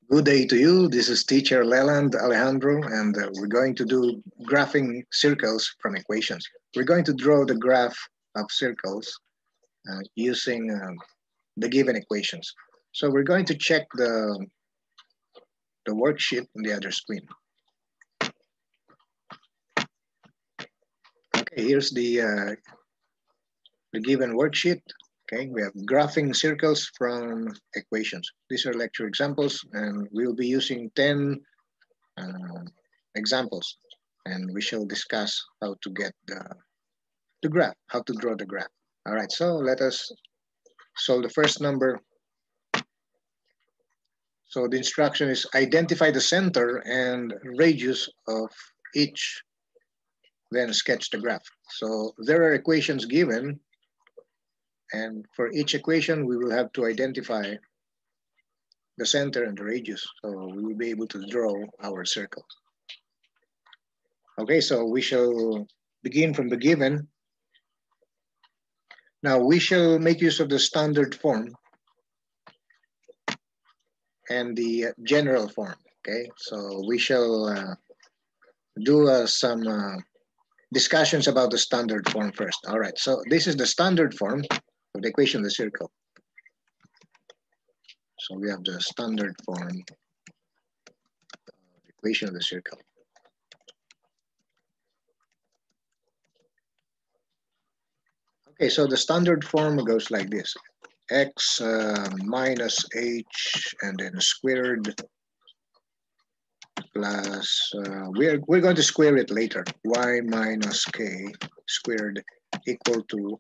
Good day to you. This is teacher Leland, Alejandro, and we're going to do graphing circles from equations. We're going to draw the graph of circles using the given equations. So we're going to check the worksheet on the other screen. Okay, here's the given worksheet. Okay, we have graphing circles from equations. These are lecture examples, and we'll be using 10 examples, and we shall discuss how to get the graph, how to draw the graph. All right, so let us solve the first number. So the instruction is identify the center and radius of each, then sketch the graph. So there are equations given, and for each equation, we will have to identify the center and the radius. So we will be able to draw our circle. Okay, so we shall begin from the given. Now we shall make use of the standard form and the general form. Okay, so we shall do some discussions about the standard form first. All right, so this is the standard form of the equation of the circle. So we have the standard form of the equation of the circle. Okay, so the standard form goes like this. X minus h and then squared plus, we're going to square it later, y minus k squared equal to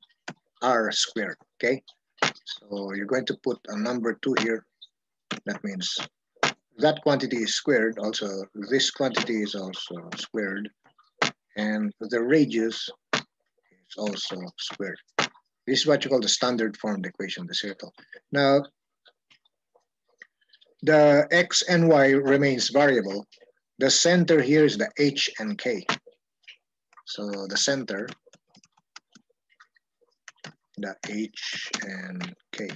r squared, okay? So you're going to put a number 2 here. That means that quantity is squared, also this quantity is also squared, and the radius is also squared. This is what you call the standard form of the equation of the circle. Now, the x and y remains variable. The center here is the h and k. So the center, the h and k.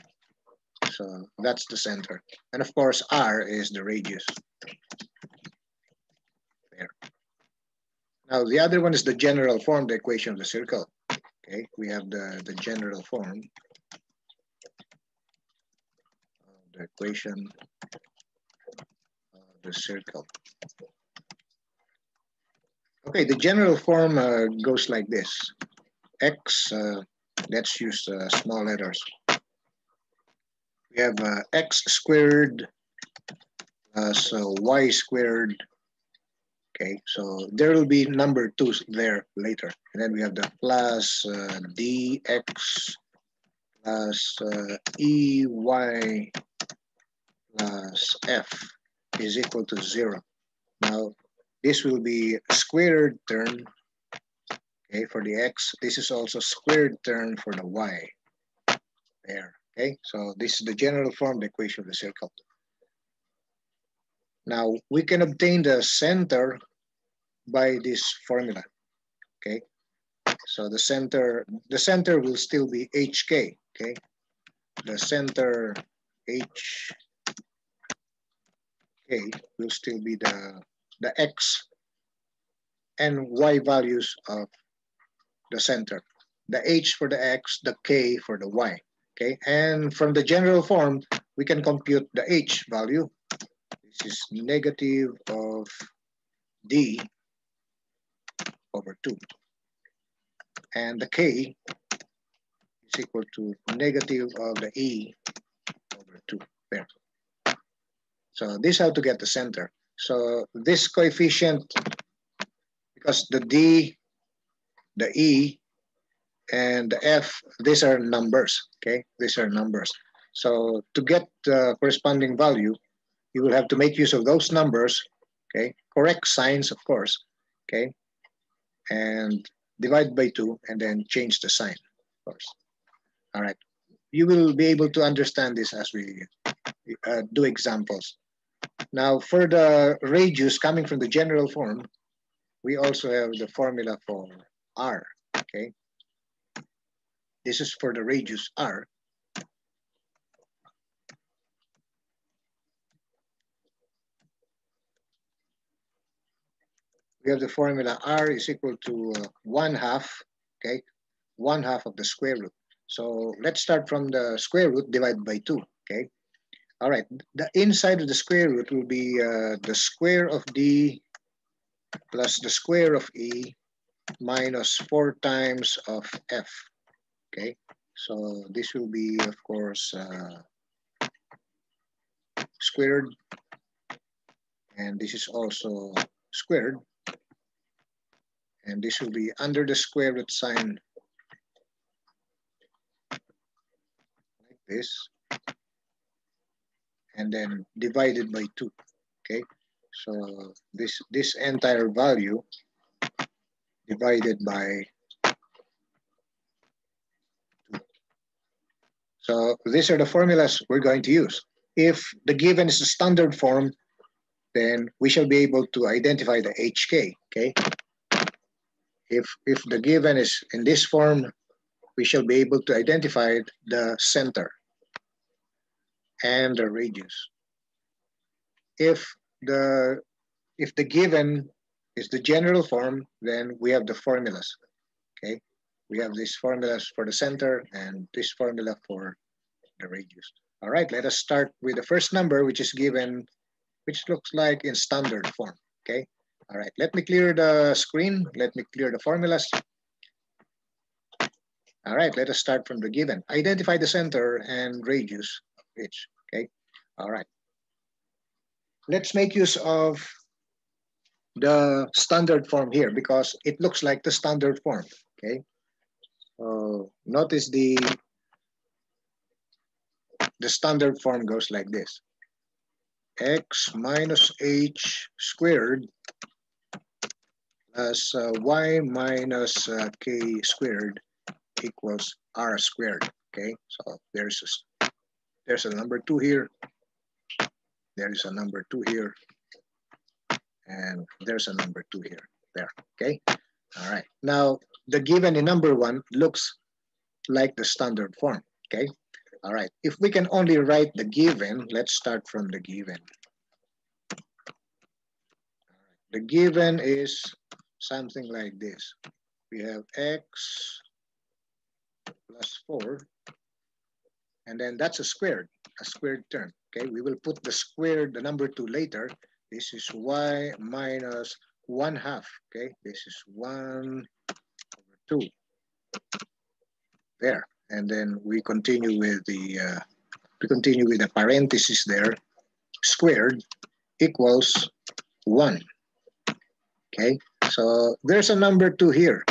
So that's the center. And of course, r is the radius. There. Now, the other one is the general form, the equation of the circle. Okay, we have the general form of the equation of the circle. Okay, the general form goes like this. X, let's use small letters. We have x squared plus y squared. Okay, so there will be number 2s there later. And then we have the plus dx plus ey plus f is equal to 0. Now, this will be a squared term, okay, for the x. This is also squared term for the y. There, okay? So this is the general form of the equation of the circle. Now, we can obtain the center by this formula, okay? So the center will still be hk, okay? The center hk will still be the x and y values of the center. The h for the x, the k for the y, okay? And from the general form, we can compute the h value. This is negative of d over 2. And the k is equal to negative of the e over 2. There. So this is how to get the center. So this coefficient, because the d, the e, and the f, these are numbers, okay? These are numbers. So to get the corresponding value, you will have to make use of those numbers, okay? Correct signs, of course, okay? And divide by 2 and then change the sign, of course. All right. You will be able to understand this as we do examples. Now, for the radius coming from the general form, we also have the formula for r, okay? This is for the radius r. we have the formula r is equal to 1/2, okay, 1/2 of the square root. So let's start from the square root divided by 2, okay. All right, the inside of the square root will be the square of d plus the square of e minus 4 times of f, okay. So this will be, of course, squared, and this is also squared, and this will be under the square root sign like this, and then divided by 2, okay. So this entire value divided by 2. So these are the formulas we're going to use. If the given is the standard form, then we shall be able to identify the HK, okay? If the given is in this form, we shall be able to identify the center and the radius. If the given is the general form, then we have the formulas, okay? We have these formulas for the center and this formula for the radius. All right, let us start with the first number, which is given, which looks like in standard form, okay? All right, let me clear the screen. Let me clear the formulas. All right, let us start from the given. Identify the center and radius of each, okay? All right. Let's make use of the standard form here because it looks like the standard form, okay? Notice the standard form goes like this. X minus h squared plus y minus k squared equals r squared, okay? So there's a number 2 here, there is a number 2 here, and there's a number 2 here, there, okay? All right, now the given in number 1 looks like the standard form, okay? All right, if we can only write the given, let's start from the given. The given is something like this. We have x plus 4, and then that's a squared term, okay? We will put the squared, the number 2 later. This is y minus 1/2, okay? This is 1/2, there. And then we continue with the parenthesis there, squared equals 1, okay? So there's a number 2 here.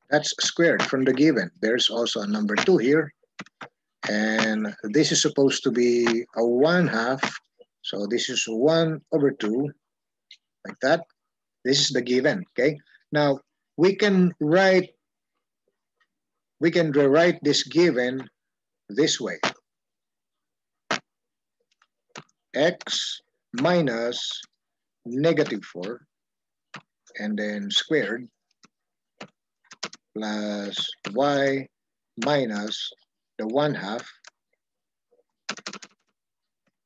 That's squared from the given. There's also a number 2 here. And this is supposed to be a 1/2. So this is 1/2, like that. This is the given, okay? Now, we can rewrite this given this way. X minus -4, and then squared, plus y minus the 1/2,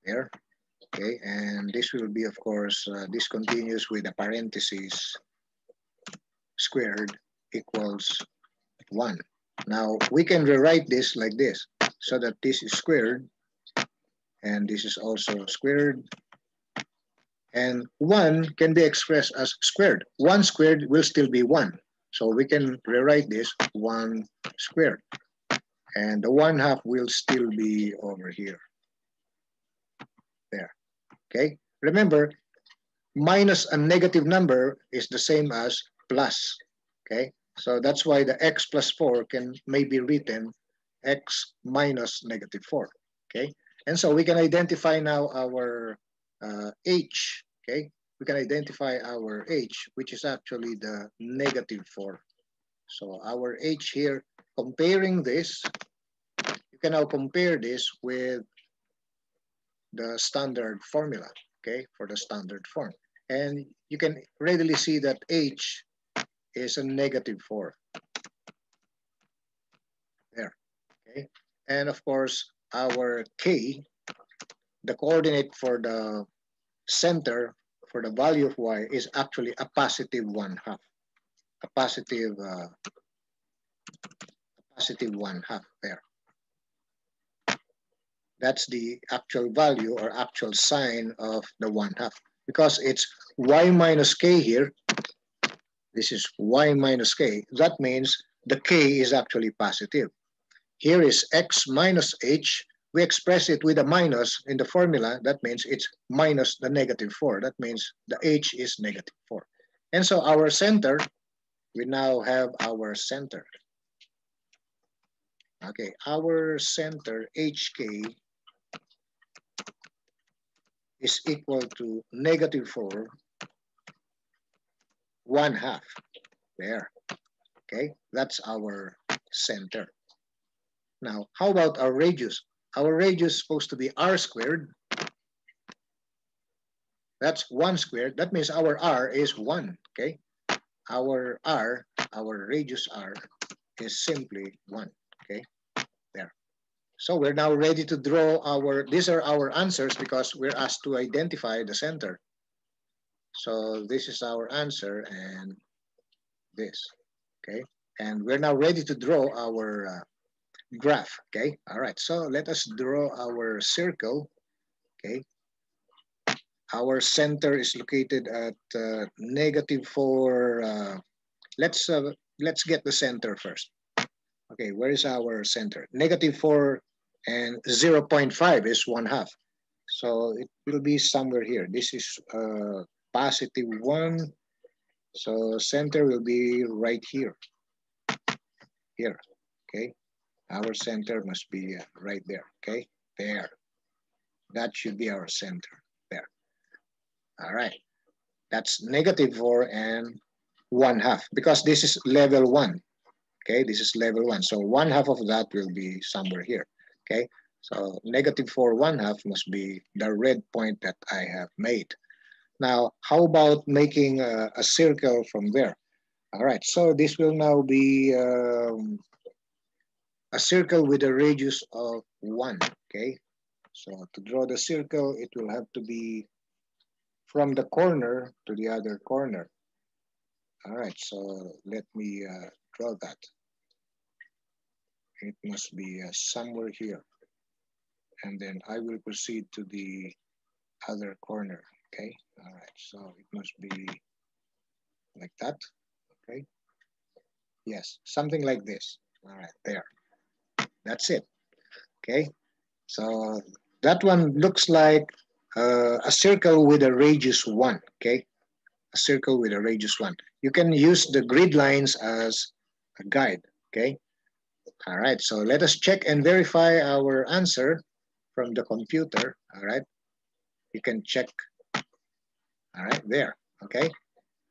there, okay? And this will be, of course, this continues with a parenthesis, squared equals 1. Now, we can rewrite this like this, so that this is squared, and this is also squared, and 1 can be expressed as squared. 1 squared will still be 1. So we can rewrite this 1 squared. And the 1/2 will still be over here. There, okay? Remember, minus a negative number is the same as plus, okay? So that's why the x plus 4 may be written x minus -4, okay? And so we can identify now our h, okay? We can identify our h, which is actually the -4. So our h here, comparing this, you can now compare this with the standard formula, okay, for the standard form. And you can readily see that h is a -4. There, okay? And of course, our k, the coordinate for the center for the value of y is actually a positive 1/2, a positive 1/2 there. That's the actual value or actual sign of the 1/2, because it's y minus k here. This is y minus k. That means the k is actually positive. Here is x minus h. We express it with a minus in the formula. That means it's minus the -4. That means the h is -4. And so our center, we now have our center. Okay, our center hk is equal to -4 1/2 there. Okay, that's our center. Now, how about our radius? Our radius is supposed to be r squared. That's 1 squared. That means our r is 1. Okay, our r, our radius r is simply 1. Okay, there. So we're now ready to draw our, these are our answers because we're asked to identify the center. So this is our answer and this, okay? And we're now ready to draw our graph, okay? All right, so let us draw our circle, okay? Our center is located at -4, let's get the center first. Okay, where is our center? -4 and 0.5 is 1/2. So it will be somewhere here. This is +1. So center will be right here. Here, okay? Our center must be right there, okay? There. That should be our center, there. All right. That's -4 and 1/2 because this is level 1. Okay, this is level 1. So 1/2 of that will be somewhere here. Okay, so -4 1/2 must be the red point that I have made. Now, how about making a circle from there? All right, so this will now be a circle with a radius of 1. Okay, so to draw the circle, it will have to be from the corner to the other corner. All right, so let me draw that. It must be somewhere here. And then I will proceed to the other corner, okay? All right, so it must be like that, okay? Yes, something like this. All right, there. That's it, okay? So that one looks like a circle with a radius 1, okay? A circle with a radius 1. You can use the grid lines as a guide, okay? All right, so let us check and verify our answer from the computer. All right, you can check. All right, there. Okay.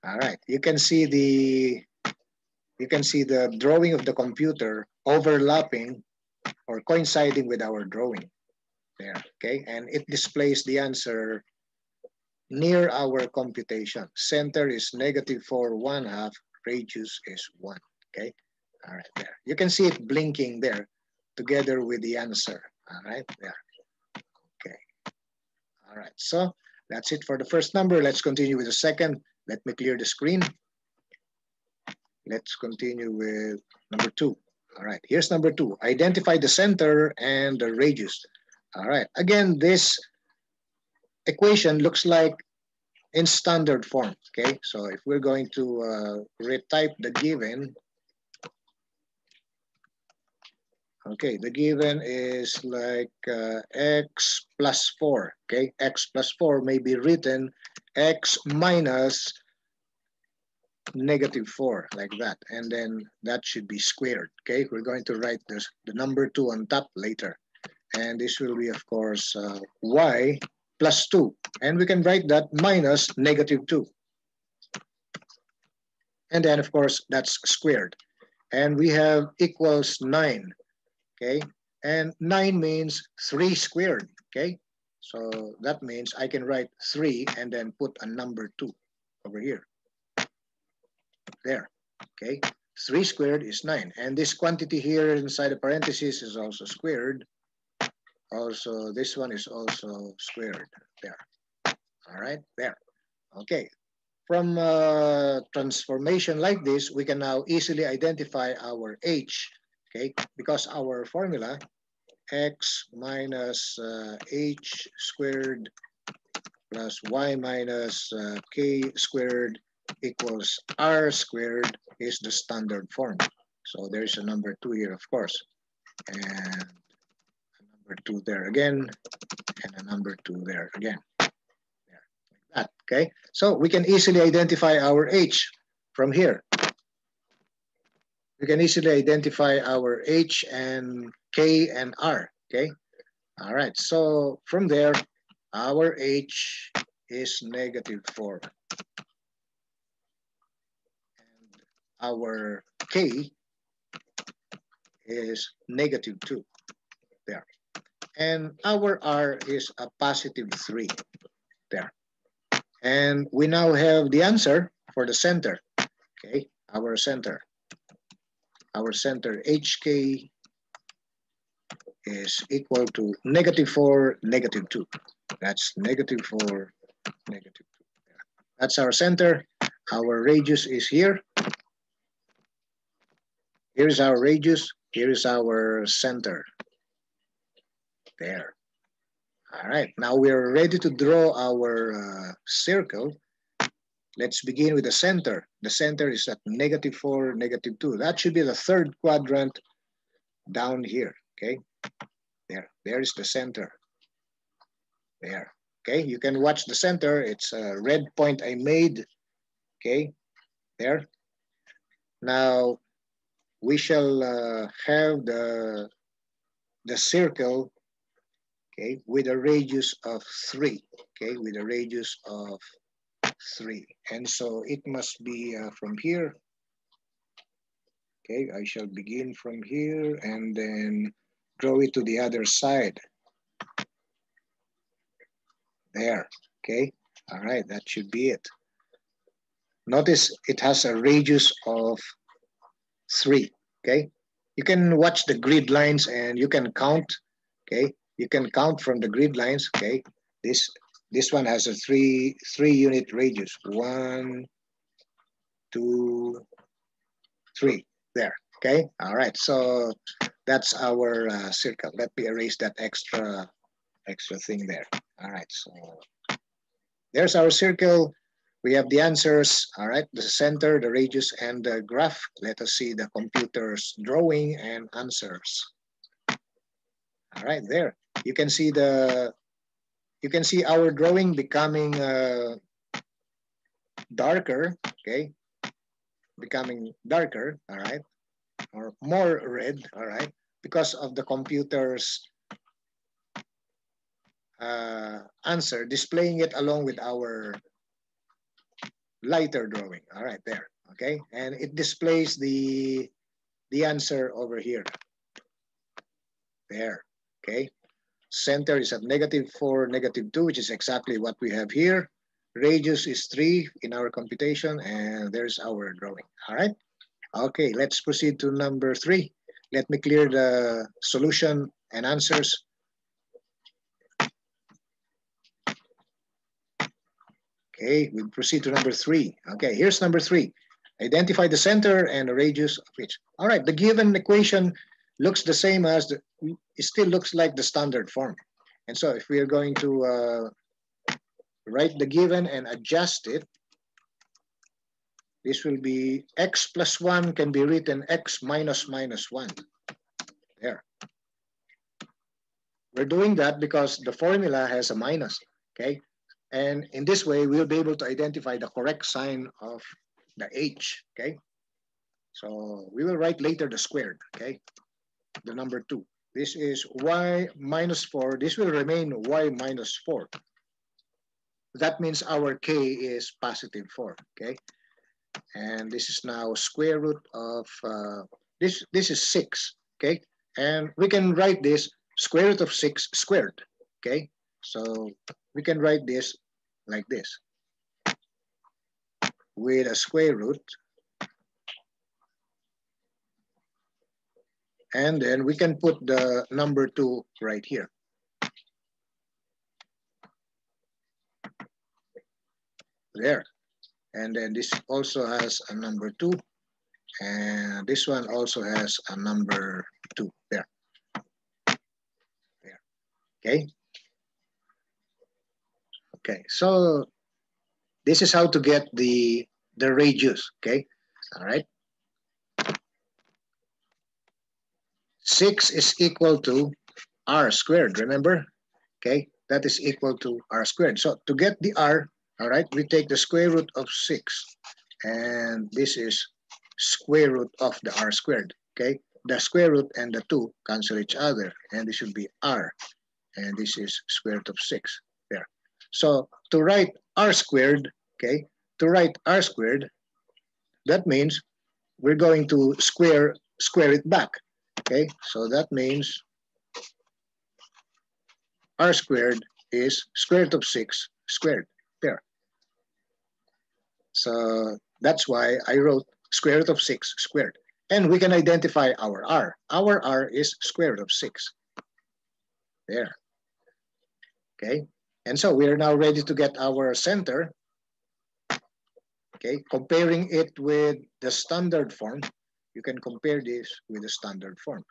All right, you can see the drawing of the computer overlapping or coinciding with our drawing there. Okay, and it displays the answer near our computation. Center is -4 1/2. Radius is 1. Okay. All right, there. You can see it blinking there together with the answer. All right, there. Okay. All right, so that's it for the first number. Let's continue with the second. Let me clear the screen. Let's continue with number 2. All right, here's number 2. Identify the center and the radius. All right, again, this equation looks like in standard form, okay? So if we're going to retype the given, okay, the given is like x plus 4, okay? X plus 4 may be written x minus -4, like that. And then that should be squared, okay? We're going to write this, the number 2 on top later. And this will be, of course, y plus 2. And we can write that minus -2. And then, of course, that's squared. And we have equals 9. Okay, and 9 means 3 squared, okay? So that means I can write 3 and then put a number 2 over here. There, okay? 3 squared is 9. And this quantity here inside the parentheses is also squared. Also, this one is also squared there. All right, there. Okay, from transformation like this, we can now easily identify our h, okay, because our formula x minus h squared plus y minus k squared equals r squared is the standard form. So there's a number 2 here, of course, and a number 2 there again, and a number 2 there again. There, like that, okay? So we can easily identify our h from here. We can easily identify our h and k and r, okay? All right, so from there, our h is -4. And our k is -2 there. And our r is a +3 there. And we now have the answer for the center, okay? Our center hk is equal to -4, -2. That's -4, -2. That's our center. Our radius is here. Here's our radius. Here is our center. There. All right. Now we're ready to draw our circle. Let's begin with the center. The center is at -4, -2. That should be the third quadrant down here. Okay. There. There is the center. There. Okay. You can watch the center. It's a red point I made. Okay. There. Now we shall have the circle, okay, with a radius of 3, okay, with a radius of 3. And so it must be from here. Okay, I shall begin from here and then draw it to the other side. There, okay. All right, that should be it. Notice it has a radius of 3, okay. You can watch the grid lines and you can count, okay. You can count from the grid lines, okay. This one has a three unit radius. 1, 2, 3. There. Okay. All right. So that's our circle. Let me erase that extra thing there. All right. So there's our circle. We have the answers. All right. The center, the radius, and the graph. Let us see the computer's drawing and answers. All right. There. You can see our drawing becoming darker. Okay. Becoming darker. All right. Or more red. All right. Because of the computer's answer, displaying it along with our lighter drawing. All right, there. Okay, and it displays the answer over here. There. Okay, center is at -4, -2, which is exactly what we have here. Radius is 3 in our computation, and there's our drawing. All right. Okay, let's proceed to number 3. Let me clear the solution and answers. Okay, we proceed to number 3. Okay, here's number 3. Identify the center and the radius of each. All right, the given equation looks the same as it still looks like the standard form. And so if we are going to write the given and adjust it, this will be x plus 1 can be written x minus 1. There. We're doing that because the formula has a minus, okay? And in this way, we'll be able to identify the correct sign of the h, okay? So we will write later the squared, okay? The number 2. This is y minus 4. This will remain y minus 4. That means our k is +4, okay? And this is now square root of, this is 6, okay? And we can write this square root of 6 squared, okay? So we can write this like this, with a square root. And then we can put the number 2 right here. there. And then this also has a number 2. And this one also has a number 2 there. There. Okay. Okay. So this is how to get the radius. Okay. All right. 6 is equal to r squared. Remember? Okay. That is equal to r squared. So to get the r, all right, we take the square root of 6. And this is square root of the r squared. Okay. The square root and the 2 cancel each other. And this should be r. And this is square root of 6. There. So to write r squared, okay, to write r squared, that means we're going to square it back. Okay, so that means r squared is square root of 6 squared. There. So that's why I wrote square root of 6 squared. And we can identify our r. Our r is square root of 6. There. Okay, and so we are now ready to get our center. Okay, comparing it with the standard form, you can compare this with the standard form.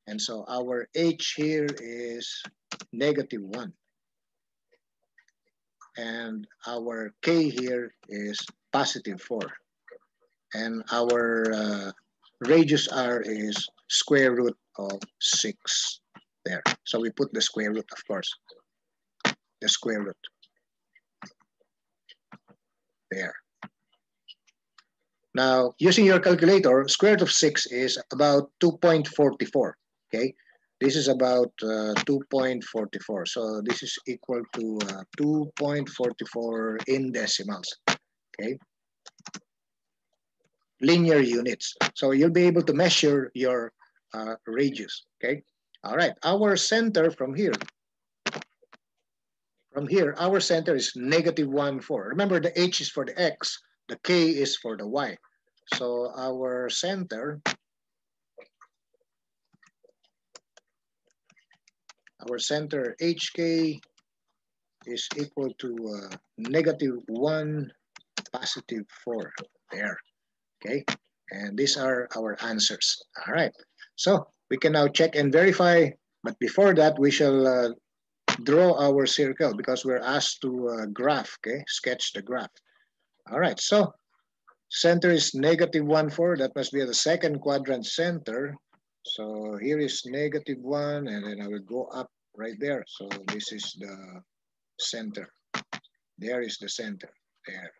And so our h here is -1. And our k here is +4. And our radius r is square root of 6. There. So we put the square root, of course. The square root. There. Now, using your calculator, square root of 6 is about 2.44. Okay, this is about 2.44. So this is equal to 2.44 in decimals. Okay, linear units. So you'll be able to measure your radius. Okay, all right. Our center from here. Our center is -1, 4. Remember, the h is for the x, the k is for the y. So our center hk is equal to -1, +4. There. Okay, and these are our answers. All right. So we can now check and verify. But before that, we shall draw our circle because we're asked to graph, okay, sketch the graph. All right, so center is -1, 4. That must be at the second quadrant center. So here is -1, and then I will go up right there. So this is the center. There is the center, there.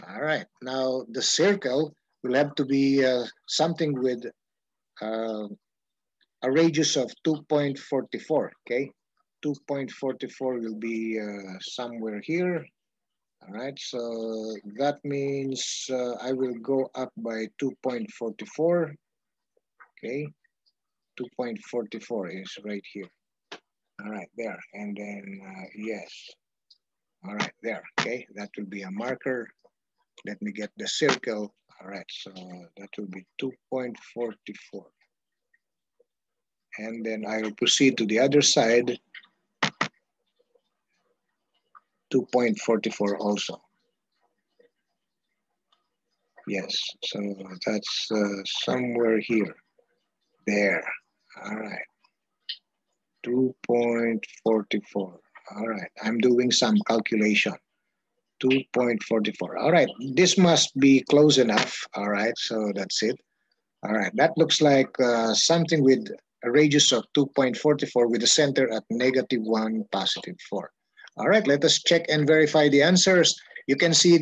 All right, now the circle will have to be something with a radius of 2.44, okay? 2.44 will be somewhere here. All right, so that means I will go up by 2.44. Okay, 2.44 is right here. All right, there, and then yes. All right, there. Okay, that will be a marker. Let me get the circle. All right, so that will be 2.44. And then I will proceed to the other side. 2.44 also. Yes, so that's somewhere here. There. All right. 2.44. All right. I'm doing some calculation. 2.44. All right. This must be close enough. All right. So that's it. All right. That looks like something with a radius of 2.44 with the center at -1, +4. All right. Let us check and verify the answers. You can see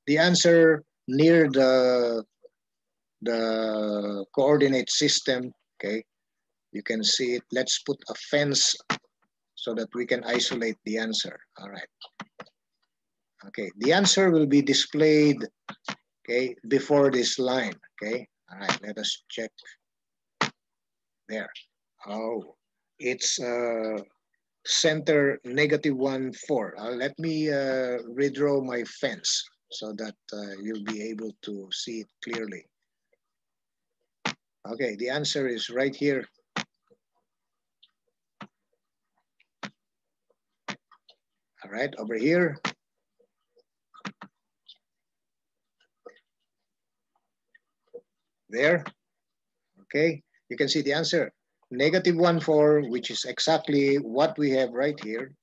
the answer near the coordinate system. Okay. You can see it. Let's put a fence so that we can isolate the answer. All right. Okay, the answer will be displayed, okay, before this line. Okay. All right, let us check. There. Oh, it's center -1, 4. Let me redraw my fence so that you'll be able to see it clearly. Okay, the answer is right here. All right, over here. there. Okay, you can see the answer. Negative 1, 4, which is exactly what we have right here.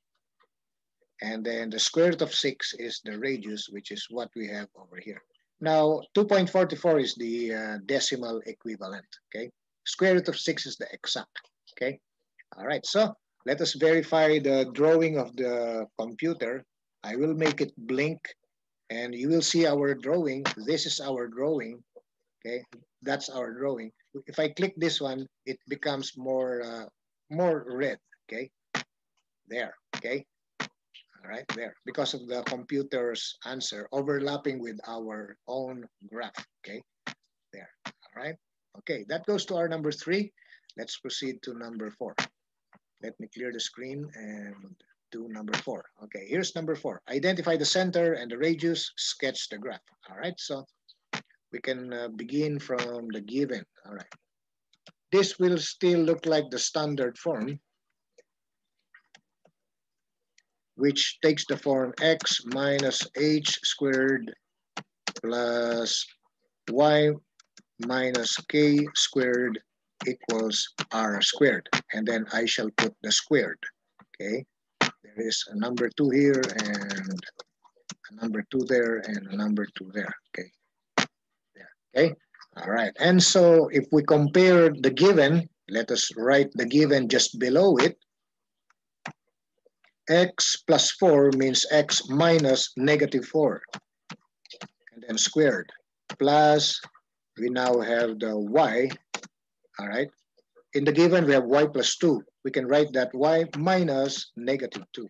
And then the square root of 6 is the radius, which is what we have over here. Now, 2.44 is the decimal equivalent, okay? Square root of 6 is the exact, okay? All right, so let us verify the drawing of the computer. I will make it blink, and you will see our drawing. This is our drawing, okay? That's our drawing. If I click this one, it becomes more red, okay? There, okay? All right, there, because of the computer's answer overlapping with our own graph, okay? There, all right? Okay, that goes to our number 3. Let's proceed to number 4. Let me clear the screen and do number 4. Okay, here's number 4. Identify the center and the radius, sketch the graph. All right, so we can begin from the given. All right. This will still look like the standard form, which takes the form x minus h squared plus y minus k squared equals r squared. And then I shall put the squared, okay? There is a number 2 here and a number 2 there and a number 2 there, okay? There, okay? All right, and so if we compare the given, let us write the given just below it. X plus 4 means x minus negative 4, and then squared, plus we now have the y, all right? In the given, we have y plus 2. We can write that y minus negative 2,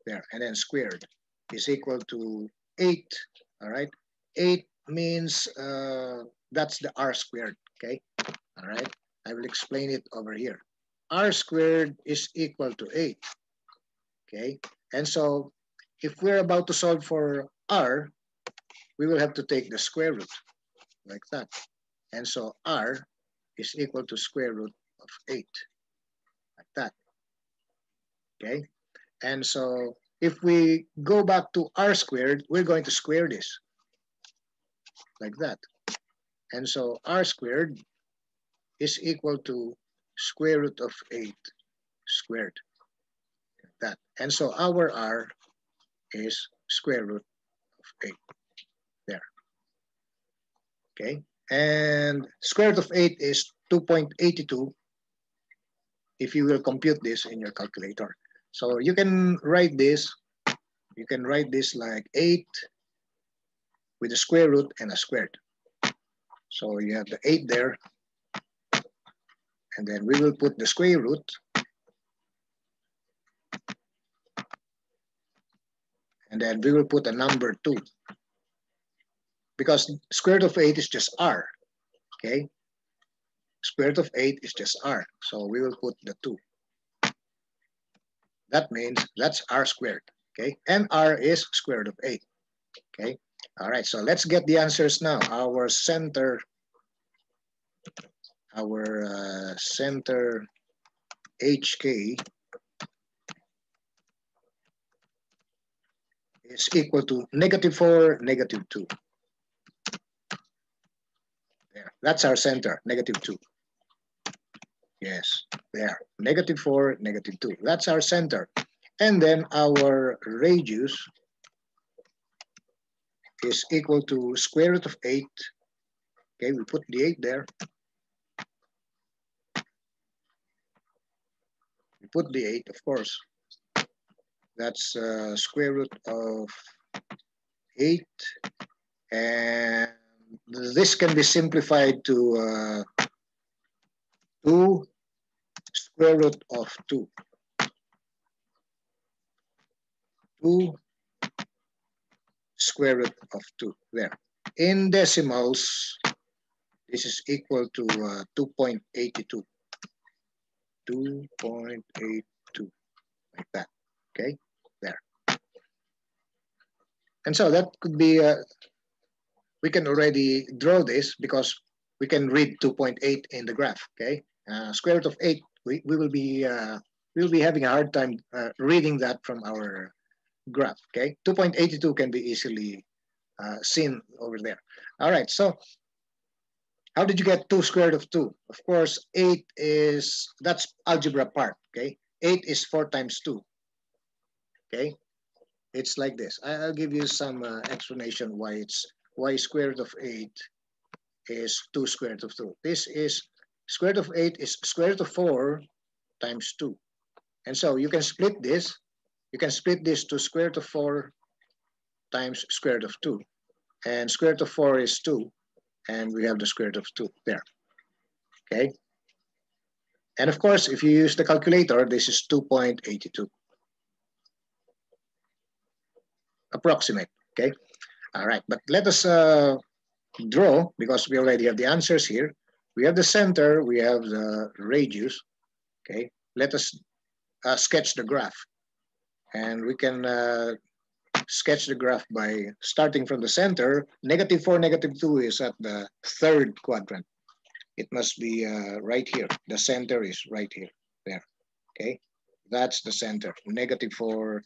there, and then squared is equal to 8, all right? 8 means that's the r squared, okay? All right, I will explain it over here. R squared is equal to 8. Okay, and so if we're about to solve for r, we will have to take the square root like that. And so r is equal to square root of 8, like that. Okay, and so if we go back to r squared, we're going to square this like that. And so r squared is equal to square root of 8 squared. That. And so our r is square root of 8 there. Okay, and square root of 8 is 2.82 if you will compute this in your calculator. So you can write this like 8 with a square root and a squared. So you have the 8 there, and then we will put the square root, and then we will put a number 2, because square root of 8 is just r, okay? Square root of 8 is just r, so we will put the 2. That means that's r squared, okay? And r is square root of 8, okay? All right, so let's get the answers now. Our center HK is equal to negative 4, negative 2. There, that's our center, negative 2. Yes, there, negative 4, negative 2. That's our center. And then our radius is equal to square root of 8. Okay, we put the 8 there. We put the 8, of course. That's square root of 8. And this can be simplified to 2 square root of 2. 2 square root of 2, there. In decimals, this is equal to 2.82. 2.82, like that, okay? There. And so that could be, we can already draw this because we can read 2.8 in the graph, okay? Square root of 8, we will be having a hard time reading that from our graph, okay? 2.82 can be easily seen over there. All right, so How did you get 2 square root of 2? Of course, 8 is, that's algebra part, okay? 8 is 4 times 2, okay? It's like this. I'll give you some explanation why square root of 8 is 2 square root of 2. This is, square root of 8 is square root of 4 times 2. And so you can split this. You can split this to square root of 4 times square root of 2. And square root of 4 is 2. And we have the square root of 2 there. Okay? And of course, if you use the calculator, this is 2.82. Approximate. Okay? All right. But let us draw, because we already have the answers here. We have the center. We have the radius. Okay? Let us sketch the graph. And we can sketch the graph by starting from the center. -4, -2 is at the third quadrant. It must be right here. The center is right here, there, okay? That's the center, -4,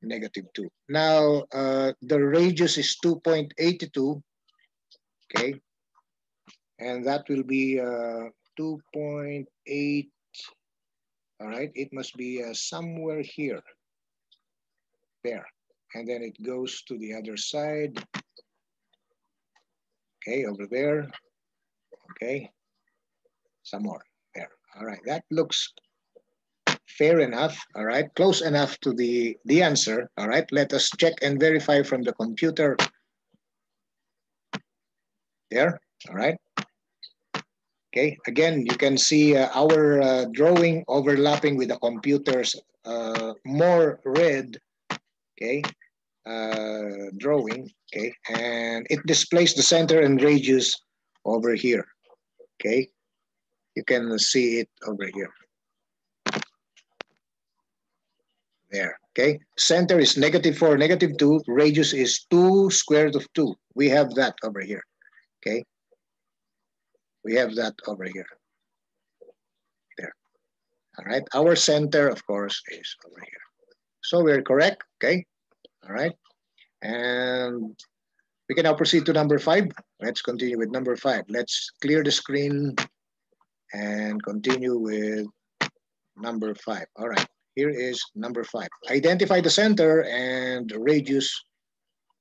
-2. Now, the radius is 2.82, okay? And that will be 2.8, all right? It must be somewhere here, there. And then it goes to the other side. Okay, over there. Okay, some more there. All right, that looks fair enough. All right, close enough to the answer. All right, let us check and verify from the computer. There, all right. Okay, again, you can see our drawing overlapping with the computer's more red, okay, drawing, okay, and it displays the center and radius over here, okay. You can see it over here. There, okay. Center is -4, -2. Radius is 2 square root of 2. We have that over here, okay. We have that over here. There, all right. Our center, of course, is over here. So we're correct, okay. All right. And we can now proceed to number 5. Let's continue with number 5. Let's clear the screen and continue with number 5. All right, here is number 5. Identify the center and radius,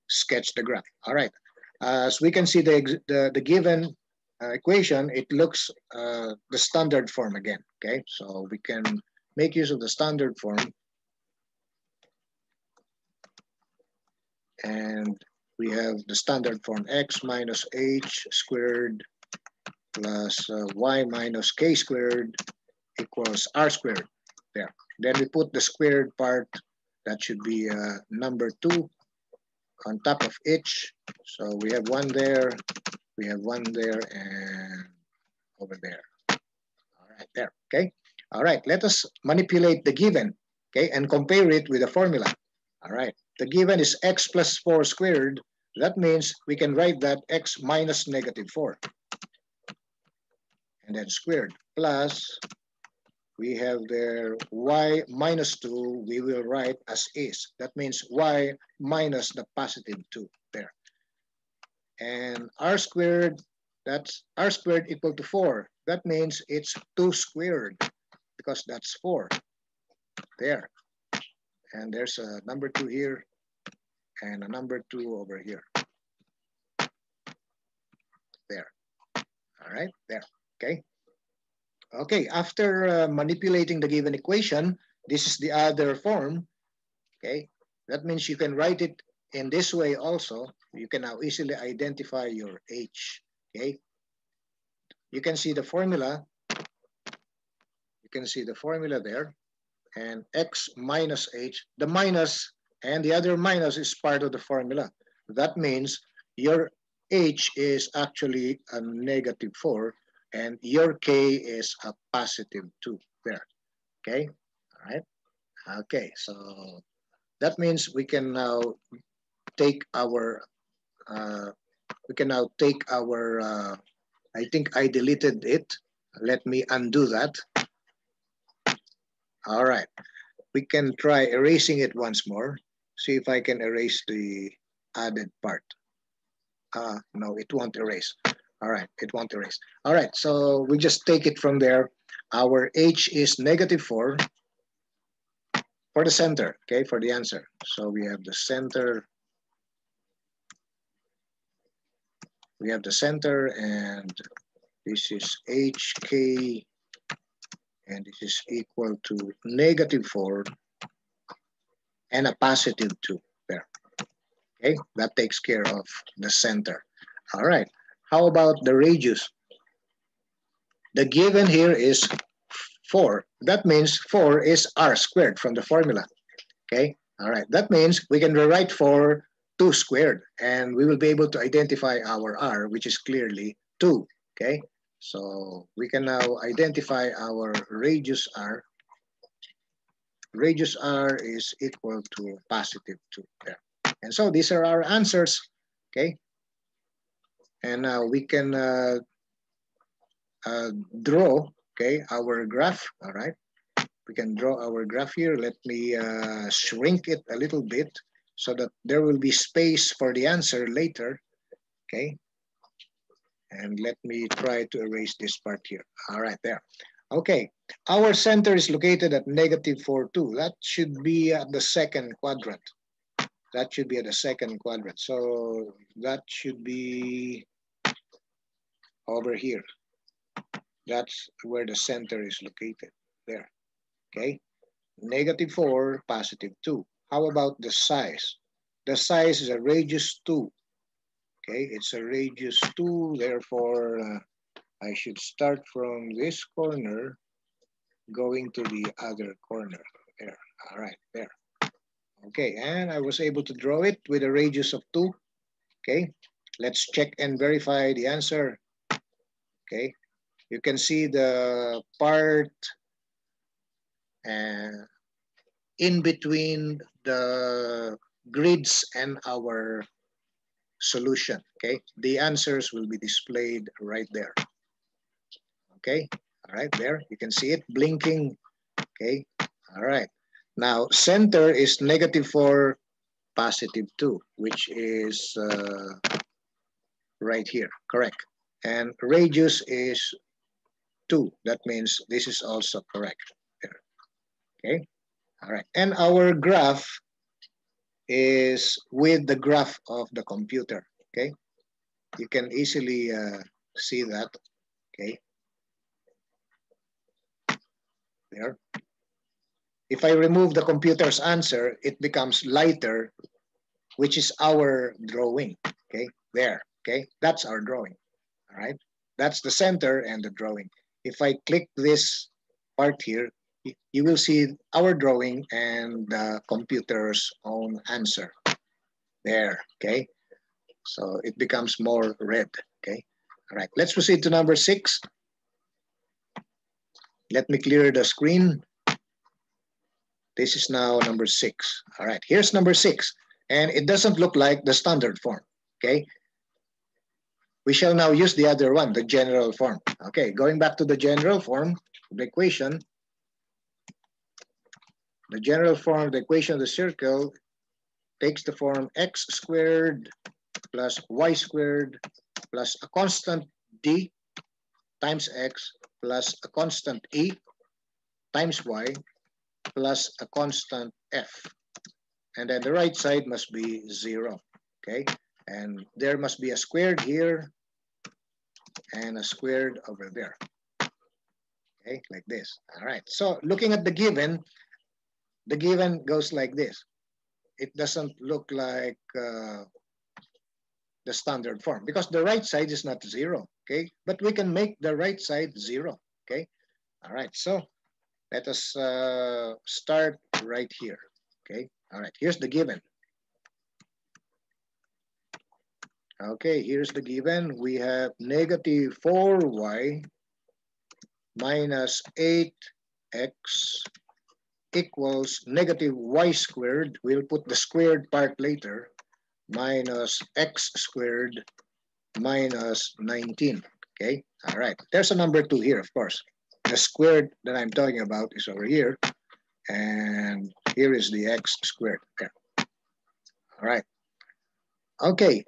sketch the graph. All right, as we can see the given equation, it looks the standard form again, okay? So we can make use of the standard form. And we have the standard form x minus h squared plus y minus k squared equals r squared. There. Then we put the squared part, that should be number 2 on top of each. So we have 1 there, we have 1 there, and over there. All right, there, okay? All right, let us manipulate the given, okay, and compare it with the formula. All right, the given is x plus 4 squared. That means we can write that x minus -4. And then squared plus, we have there y minus 2, we will write as is. That means y minus the positive 2 there. And r squared, that's r squared equal to 4. That means it's 2 squared because that's 4 there. And there's a number 2 here and a number 2 over here. There. All right, there, okay. Okay, after manipulating the given equation, this is the other form, okay? That means you can write it in this way also. You can now easily identify your h, okay? You can see the formula. You can see the formula there. And x minus h, the minus and the other minus is part of the formula. That means your h is actually a -4. And your k is a positive 2 there, okay? All right, okay, so that means we can now take our, I think I deleted it. Let me undo that. All right, we can try erasing it once more. See if I can erase the added part. No, it won't erase. All right, it won't erase. All right, so we just take it from there. Our h is -4 for the center, okay, for the answer. So we have the center. We have the center, and this is hk, and this is equal to -4 and a +2 there. Okay, that takes care of the center. All right, how about the radius? The given here is 4. That means 4 is r squared from the formula. Okay, all right. That means we can rewrite for 2 squared, and we will be able to identify our r, which is clearly 2. Okay, so we can now identify our radius r. Radius r is equal to +2 there. And so these are our answers. Okay, and now we can draw, okay, our graph. All right, we can draw our graph here. Let me shrink it a little bit so that there will be space for the answer later. Okay, and let me try to erase this part here. All right, there. Okay, our center is located at -4, 2. That should be at the second quadrant. That should be at the second quadrant. So that should be over here. That's where the center is located, there. Okay, -4, +2. How about the size? The size is a radius 2. Okay, it's a radius 2. Therefore, I should start from this corner going to the other corner. There. All right, there. Okay, and I was able to draw it with a radius of 2. Okay, let's check and verify the answer. Okay, you can see the part in between the grids and our solution. Okay, the answers will be displayed right there. Okay, all right, there you can see it blinking. Okay, all right, now center is -4, +2, which is right here, correct. And radius is 2. That means this is also correct there. Okay, all right, and our graph is with the graph of the computer. Okay, you can easily see that. Okay, there. If I remove the computer's answer, it becomes lighter, which is our drawing. Okay, there. Okay, that's our drawing. All right, that's the center and the drawing. If I click this part here, you will see our drawing and the computer's own answer there. Okay, so it becomes more red. Okay, all right, let's proceed to number 6. Let me clear the screen. This is now number 6. All right, here's number 6. And it doesn't look like the standard form. Okay, we shall now use the other one, the general form. Okay, going back to the general form of the equation. The general form of the equation of the circle takes the form x squared plus y squared plus a constant d times x plus a constant e times y plus a constant f. And then the right side must be 0. Okay, and there must be a squared here and a squared over there. Okay, like this. All right, so looking at the given goes like this. It doesn't look like the standard form because the right side is not 0. Okay, but we can make the right side 0. Okay, all right, so let us start right here. Okay, all right, here's the given. Okay, here's the given. We have -4y minus 8x equals -y squared. We'll put the squared part later. Minus x squared minus 19. Okay, all right. There's a number 2 here, of course. The squared that I'm talking about is over here. And here is the x squared there. All right. Okay.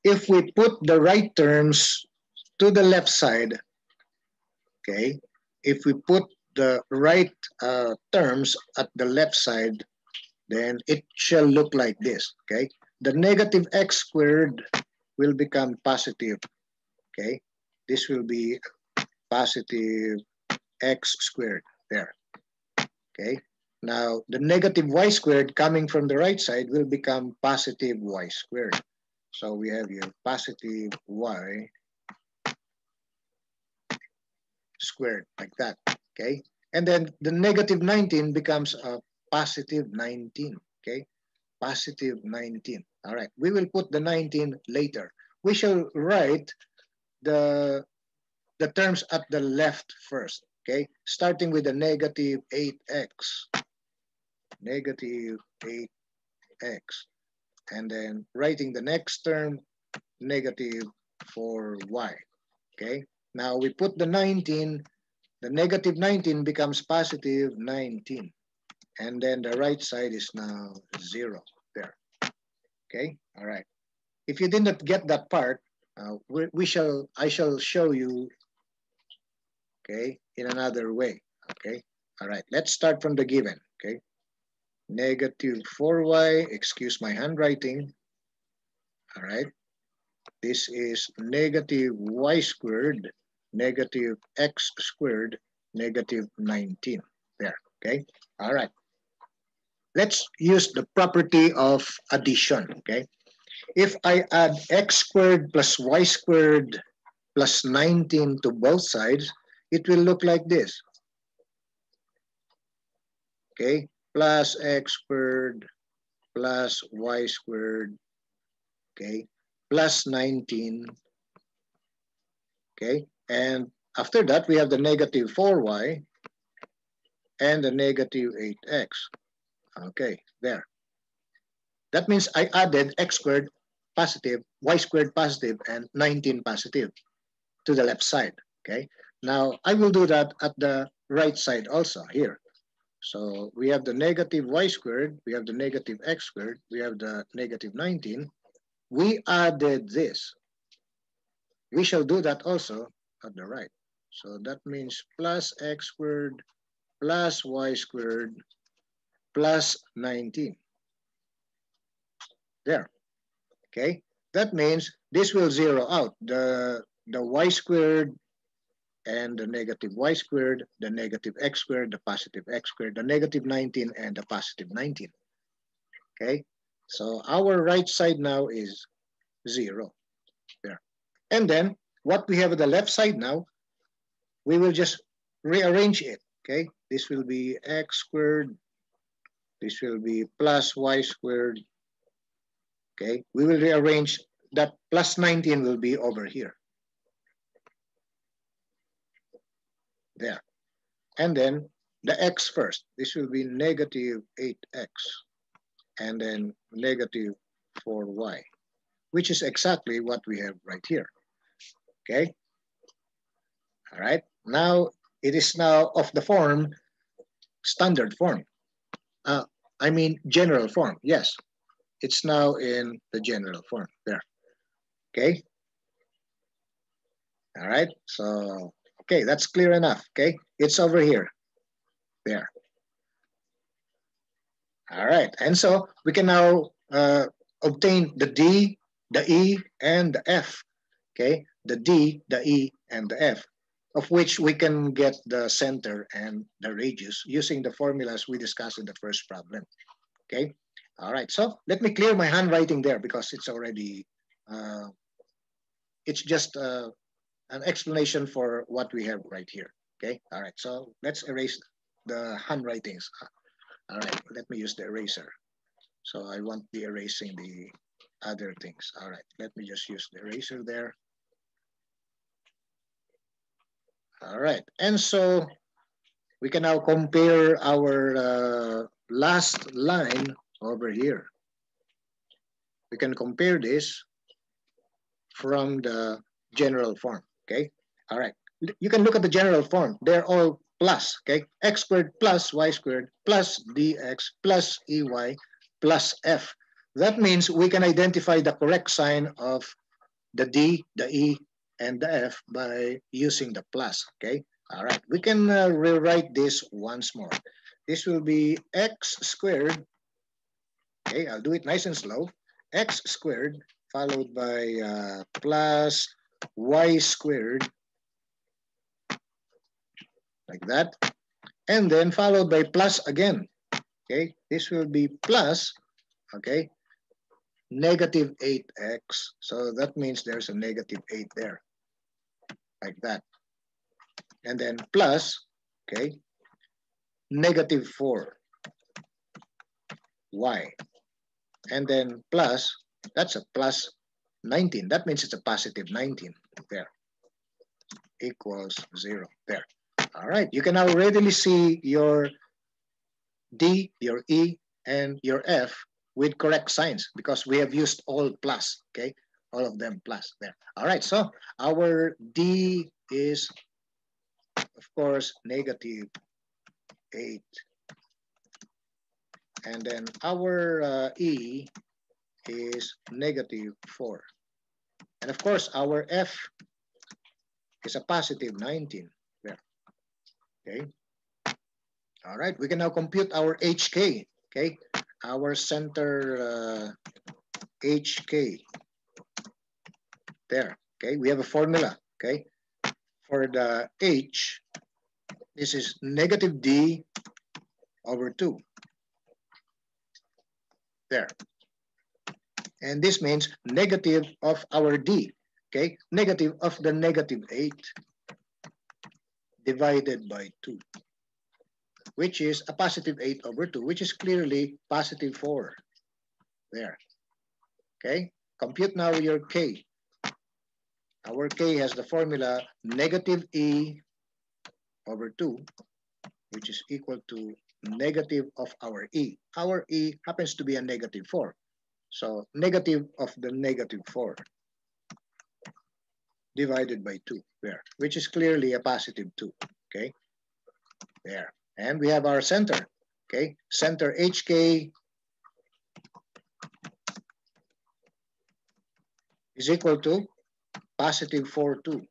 If we put the right terms to the left side, okay, if we put the right terms at the left side, then it shall look like this, okay? The negative x squared will become positive, okay? This will be positive x squared there, okay? Now, the negative y squared coming from the right side will become positive y squared. So we have here positive y squared, like that, okay? And then the negative 19 becomes a positive 19, okay? Positive 19. All right, we will put the 19 later. We shall write the terms at the left first, okay? Starting with the negative 8x, negative 8x, and then writing the next term, negative 4y, okay? Now we put the 19, the negative 19 becomes positive 19, and then the right side is now 0 there, okay? All right. If you did not get that part, I shall show you, okay, in another way, okay? All right, let's start from the given, okay? Negative 4y, excuse my handwriting, all right? This is negative y squared, negative x squared, negative 19, there, okay? All right, let's use the property of addition, okay? If I add x squared plus y squared plus 19 to both sides, it will look like this. Okay, plus x squared plus y squared, okay, plus 19, okay, and after that we have the negative 4y and the negative 8x, okay, there. That means I added x squared positive, y squared positive, and 19 positive to the left side, okay? Now, I will do that at the right side also here. So we have the negative y squared, we have the negative x squared, we have the negative 19. We added this. We shall do that also at the right. So that means plus x squared plus y squared plus 19. There, okay? That means this will zero out. The y squared and the negative y squared, the negative x squared, the positive x squared, the negative 19, and the positive 19. Okay, so our right side now is 0 there. And then what we have at the left side now, we will just rearrange it. Okay, this will be x squared, this will be plus y squared. Okay, we will rearrange that plus 19 will be over here. There. And then the x first. This will be negative 8x. And then negative 4y, which is exactly what we have right here. Okay? All right. Now, it is now of the form, standard form. I mean, general form. Yes. It's now in the general form. There. Okay? All right. So, okay, that's clear enough. Okay? It's over here. There. All right. And so we can now obtain the D, the E, and the F. Okay? The D, the E, and the F, of which we can get the center and the radius using the formulas we discussed in the first problem. Okay? All right. So let me clear my handwriting there because it's already, it's just an explanation for what we have right here. Okay? All right. So let's erase the handwritings. All right. Let me use the eraser. So I won't be erasing the other things. All right. Let me just use the eraser there. All right. And so we can now compare our last line over here. We can compare this from the general form, okay? All right, you can look at the general form. They're all plus, okay? X squared plus y squared plus dx plus ey plus f. That means we can identify the correct sign of the D, the E, and the f by using the plus, okay? All right, we can rewrite this once more. This will be x squared, okay? I'll do it nice and slow. X squared followed by plus y squared, like that. And then followed by plus again, okay? This will be plus, okay, negative 8x. So that means there's a negative 8 there, like that. And then plus, okay, negative 4y. And then plus, that's a plus 19. That means it's a positive 19 there, equals 0 there. All right, you can now readily see your D, your E, and your F with correct signs because we have used all plus, okay? All of them plus there. All right, so our D is, of course, negative 8. And then our E is negative 4. And of course, our F is a positive 19 there, okay? All right, we can now compute our HK, okay? Our center HK there, okay? We have a formula, okay? For the H, this is negative D over 2 there. And this means negative of our D, okay? Negative of the negative 8 divided by 2, which is a positive 8 over 2, which is clearly positive 4 there, okay? Compute now your K. Our K has the formula negative E over 2, which is equal to negative of our E. Our E happens to be a negative 4. So negative of the negative 4 divided by 2 there, which is clearly a positive 2, okay? There. And we have our center, okay? Center HK is equal to positive 4, 2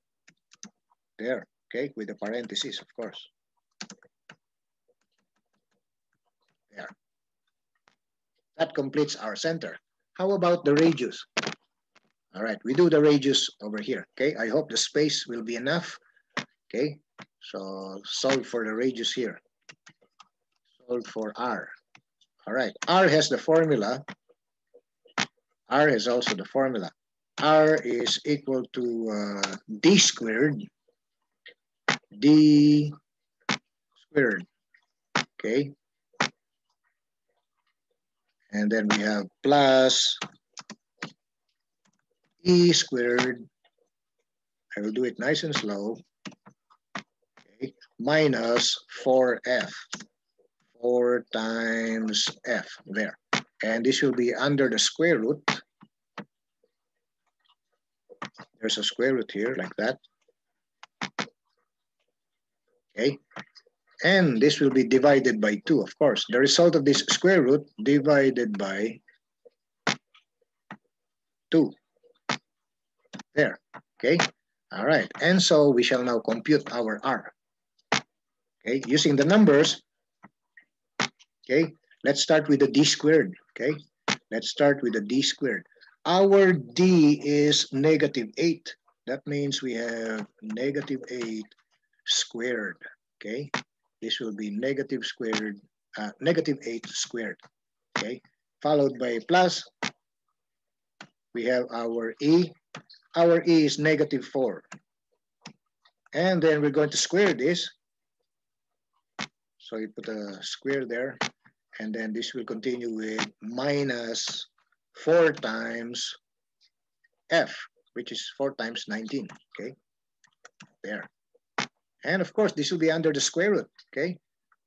there, okay? With the parentheses, of course. There. That completes our center. How about the radius? All right, we do the radius over here, okay? I hope the space will be enough, okay? So solve for the radius here. Solve for R. All right, R has the formula. R is also the formula. R is equal to D squared. D squared, okay? And then we have plus E squared. I will do it nice and slow. Okay, minus 4F. 4 times F there. And this will be under the square root. There's a square root here like that. Okay. And this will be divided by 2, of course. The result of this square root divided by 2. There. Okay. All right. And so we shall now compute our R. Okay. Using the numbers. Okay. Let's start with the D squared. Okay. Let's start with the D squared. Our D is negative 8. That means we have negative 8 squared. Okay. This will be negative 8 squared. Okay. Followed by plus. We have our E. Our E is negative 4. And then we're going to square this. So you put a square there. And then this will continue with minus 4 times F, which is 4 times 19. Okay. There. And of course, this will be under the square root. Okay.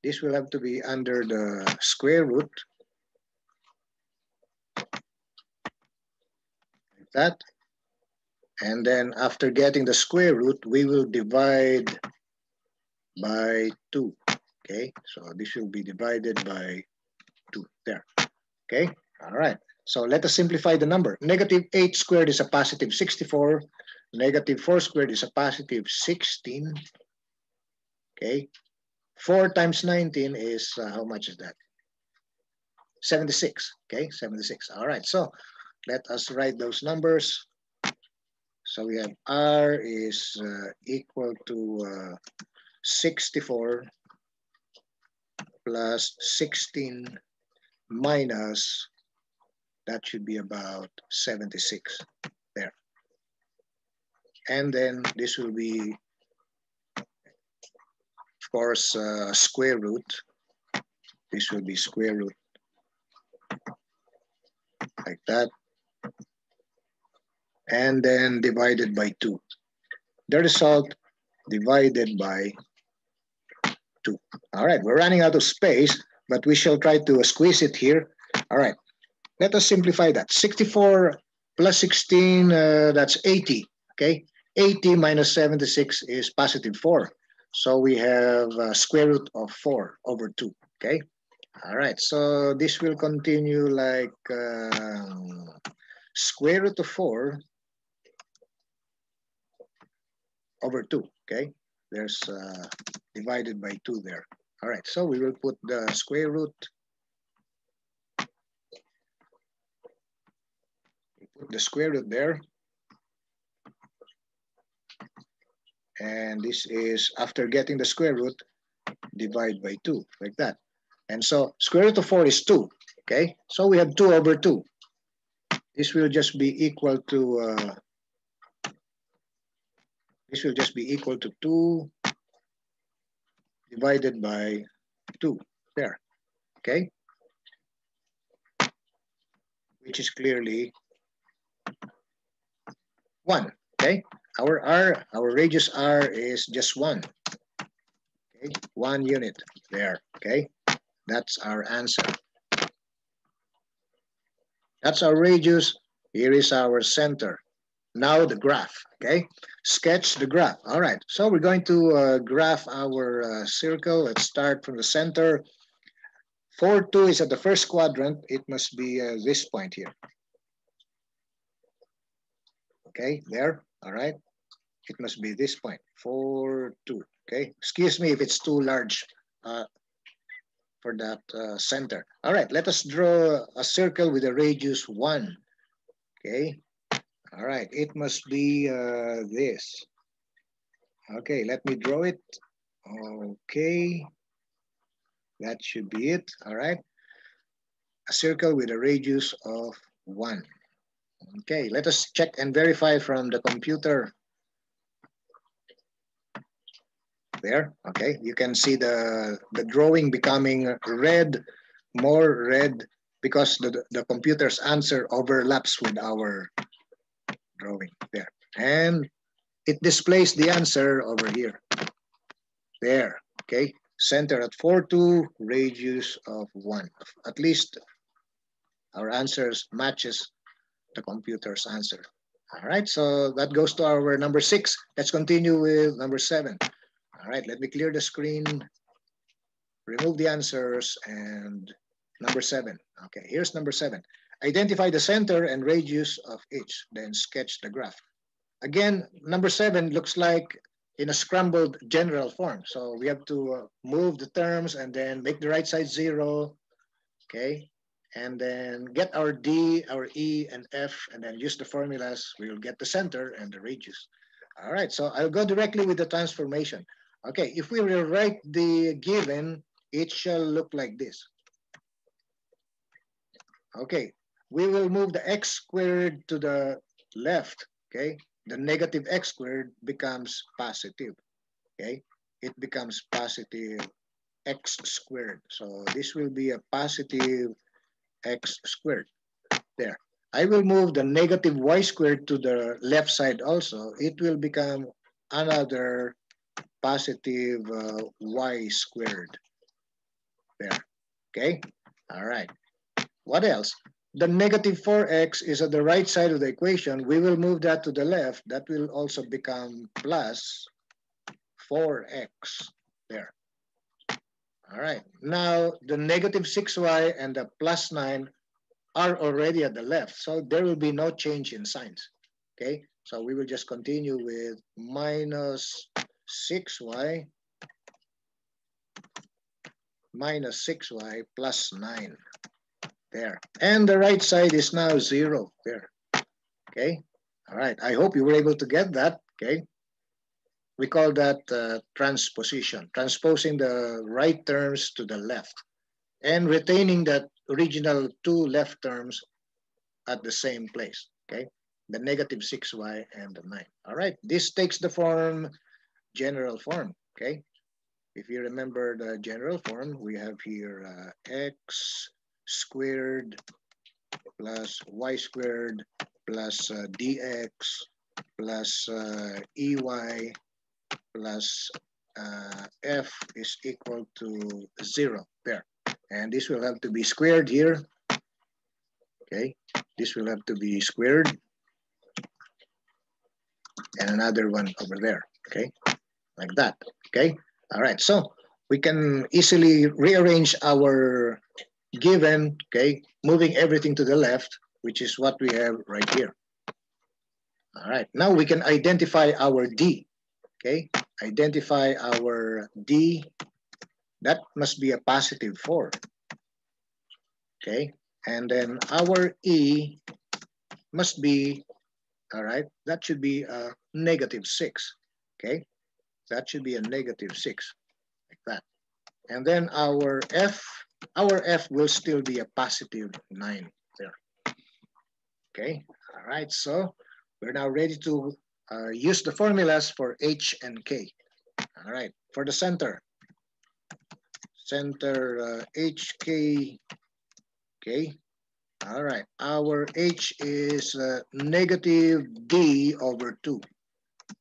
This will have to be under the square root. Like that. And then after getting the square root, we will divide by 2. Okay. So this will be divided by 2 there. Okay. All right. So let us simplify the number. Negative 8 squared is a positive 64. Negative 4 squared is a positive 16. Okay. 4 times 19 is, how much is that? 76. Okay, 76. All right, so let us write those numbers. So we have R is equal to 64 plus 16 minus, that should be about 76 there. And then this will be, of course, square root. This will be square root like that. And then divided by 2. The result divided by 2. All right, we're running out of space, but we shall try to squeeze it here. All right, let us simplify that. 64 plus 16, that's 80, okay? 80 minus 76 is positive 4. So we have square root of 4 over 2, okay? All right, so this will continue like square root of 4 over 2, okay? There's divided by 2 there. All right, so we will put the square root. We put the square root there. And this is, after getting the square root, divide by 2, like that. And so square root of 4 is 2, okay? So we have 2 over 2. This will just be equal to, 2 divided by 2, there, okay? Which is clearly 1, okay? Our radius R is just 1, okay? 1 unit there, okay? That's our answer. That's our radius. Here is our center. Now the graph, okay? Sketch the graph. All right, so we're going to graph our circle. Let's start from the center. 4, 2 is at the first quadrant. It must be this point here. Okay, there, all right. It must be this point, 4, 2, okay? Excuse me if it's too large for that center. All right, let us draw a circle with a radius 1, okay? All right, it must be this. Okay, let me draw it. Okay, that should be it. All right, a circle with a radius of 1. Okay, let us check and verify from the computer. There, okay, you can see the drawing becoming red, more red, because the computer's answer overlaps with our drawing there. And it displays the answer over here. There, okay, center at 4, 2, radius of 1. At least our answers matches the computer's answer. All right, so that goes to our number 6. Let's continue with number 7. All right, let me clear the screen, remove the answers, and number 7. Okay, here's number 7. Identify the center and radius of each, then sketch the graph. Again, number 7 looks like in a scrambled general form. So we have to move the terms and then make the right side 0, okay? And then get our D, our E, and F, and then use the formulas. We will get the center and the radius. All right, so I'll go directly with the transformation. Okay, if we rewrite the given, it shall look like this. Okay, we will move the x squared to the left, okay? The negative x squared becomes positive, okay? It becomes positive x squared. So this will be a positive x squared, there. I will move the negative y squared to the left side also. It will become another positive y squared, there, okay? All right, what else? The negative 4x is at the right side of the equation. We will move that to the left. That will also become plus 4x there. All right. Now, the negative 6y and the plus 9 are already at the left. So there will be no change in signs. Okay. So we will just continue with minus 6y plus 9. There. And the right side is now 0. There. Okay. All right. I hope you were able to get that. Okay. We call that transposition, transposing the right terms to the left and retaining that original two left terms at the same place. Okay. The negative 6y and the 9. All right. This takes the form, general form. Okay. If you remember the general form, we have here x squared plus y squared plus dx plus ey plus f is equal to 0 there. And this will have to be squared here. Okay, this will have to be squared. And another one over there. Okay, like that. Okay, all right. So we can easily rearrange our given, okay, moving everything to the left, which is what we have right here. All right, now we can identify our D, okay? Identify our D, that must be a positive 4, okay? And then our E must be, all right, that should be a negative 6, okay? That should be a negative 6, like that. And then our F will still be a positive 9 there. Okay, all right, so we're now ready to use the formulas for H and K. All right, for the center HK, okay, all right, our H is negative D over 2.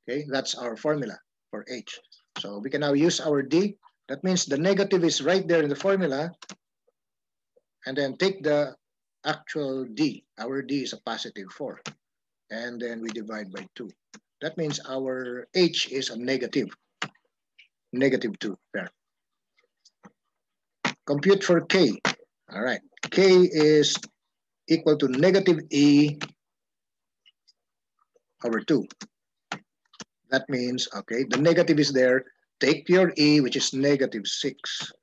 Okay, that's our formula for H. So we can now use our D. That means the negative is right there in the formula. And then take the actual D. Our D is a positive 4. And then we divide by 2. That means our H is a negative 2 there. Compute for K. All right. K is equal to negative E over 2. That means, okay, the negative is there. Take your E, which is negative 6,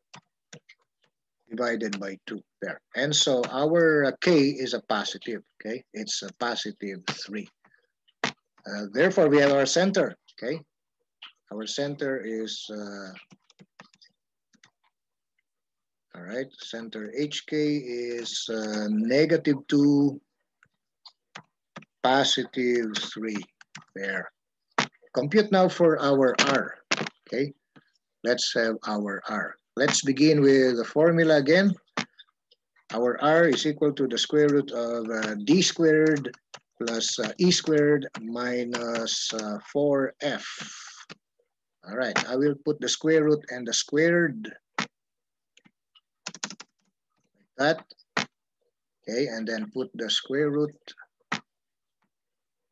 divided by 2 there. And so our K is a positive, okay? It's a positive 3. Therefore, we have our center, okay? Our center is, all right, center HK is negative 2, positive 3 there. Compute now for our R, okay? Let's have our R. Let's begin with the formula again. Our R is equal to the square root of D squared plus E squared minus 4F. All right, I will put the square root and the squared like that. Okay, and then put the square root.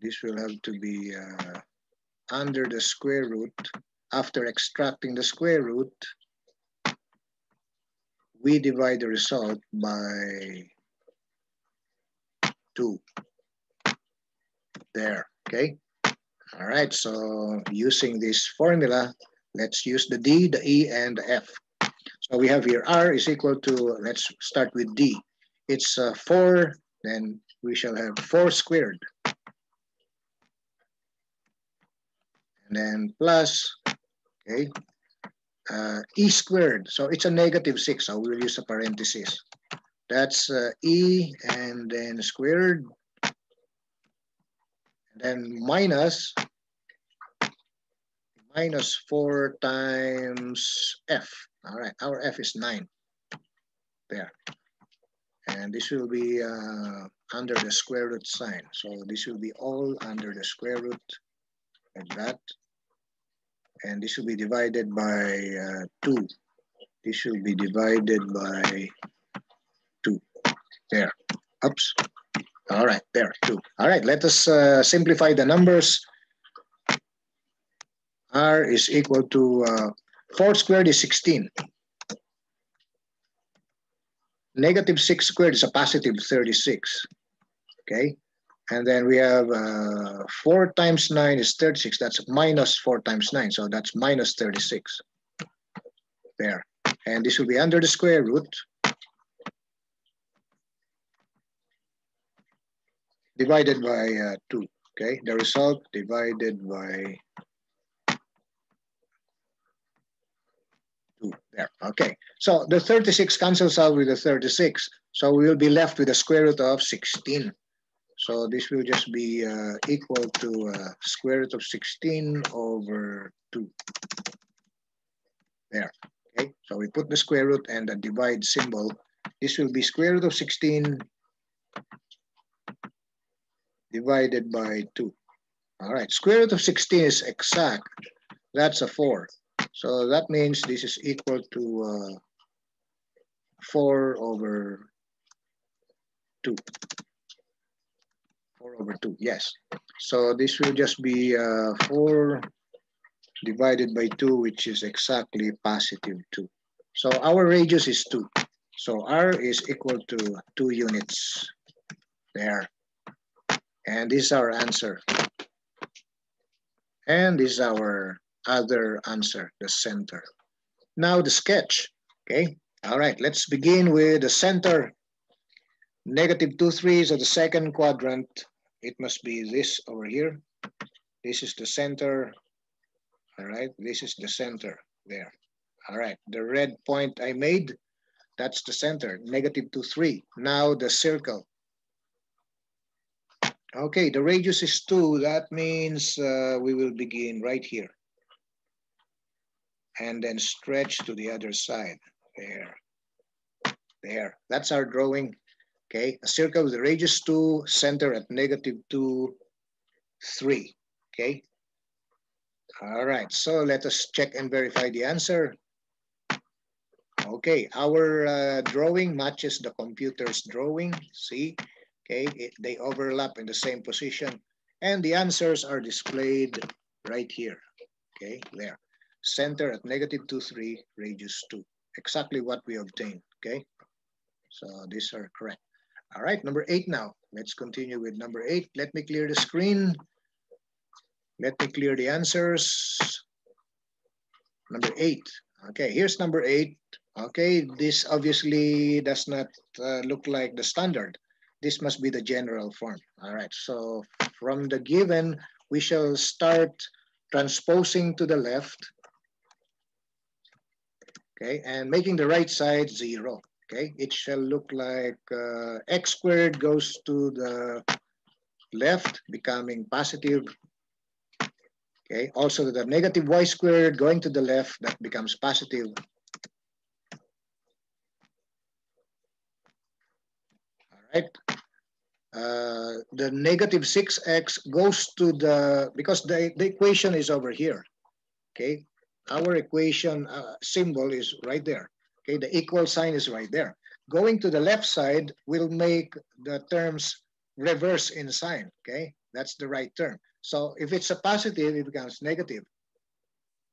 This will have to be under the square root. After extracting the square root, we divide the result by 2. There, okay? All right, so using this formula, let's use the D, the E, and the F. So we have here R is equal to, let's start with D. It's 4, then we shall have 4 squared. And then plus, okay, E squared. So it's a negative 6, so we'll use a parenthesis. That's E and then squared. And then minus 4 times F. All right, our F is 9 there. And this will be under the square root sign. So this will be all under the square root like that. And this will be divided by 2. This will be divided by 2. There. Oops. All right, there, 2. All right, let us simplify the numbers. R is equal to 4 squared is 16. Negative 6 squared is a positive 36. Okay. And then we have 4 times 9 is 36. That's minus 4 times 9. So that's minus 36. There. And this will be under the square root. Divided by 2. Okay. The result divided by 2. There. Okay. So the 36 cancels out with the 36. So we will be left with a square root of 16. So this will just be equal to square root of 16 over 2. There. Okay. So we put the square root and the divide symbol. This will be square root of 16 divided by 2. All right. Square root of 16 is exact. That's a 4. So that means this is equal to 4 over 2. 4 over 2, yes. So this will just be 4 divided by 2, which is exactly positive 2. So our radius is 2. So R is equal to 2 units. There. And this is our answer. And this is our other answer, the center. Now the sketch. Okay. All right. Let's begin with the center. Negative 2, 3 is at the second quadrant. It must be this over here. This is the center. All right. This is the center there. All right. The red point I made, that's the center. Negative 2, 3. Now the circle. Okay, the radius is 2. That means we will begin right here. And then stretch to the other side. There. There. That's our drawing. Okay, a circle with the radius 2, center at negative 2, 3. Okay. All right, so let us check and verify the answer. Okay, our drawing matches the computer's drawing. See? Okay, they overlap in the same position. And the answers are displayed right here. Okay, there. Center at negative 2, 3, radius 2. Exactly what we obtained. Okay, so these are correct. All right, number 8 now. Let's continue with number 8. Let me clear the screen. Let me clear the answers. Number 8. Okay, here's number 8. Okay, this obviously does not look like the standard. This must be the general form. All right, so from the given, we shall start transposing to the left. Okay, and making the right side 0. Okay, it shall look like x squared goes to the left, becoming positive. Okay, also the negative y squared going to the left, that becomes positive. All right. The negative 6x goes to the, because the equation is over here. Okay, our equation symbol is right there. Okay, the equal sign is right there. Going to the left side will make the terms reverse in sign. Okay, that's the right term. So if it's a positive, it becomes negative.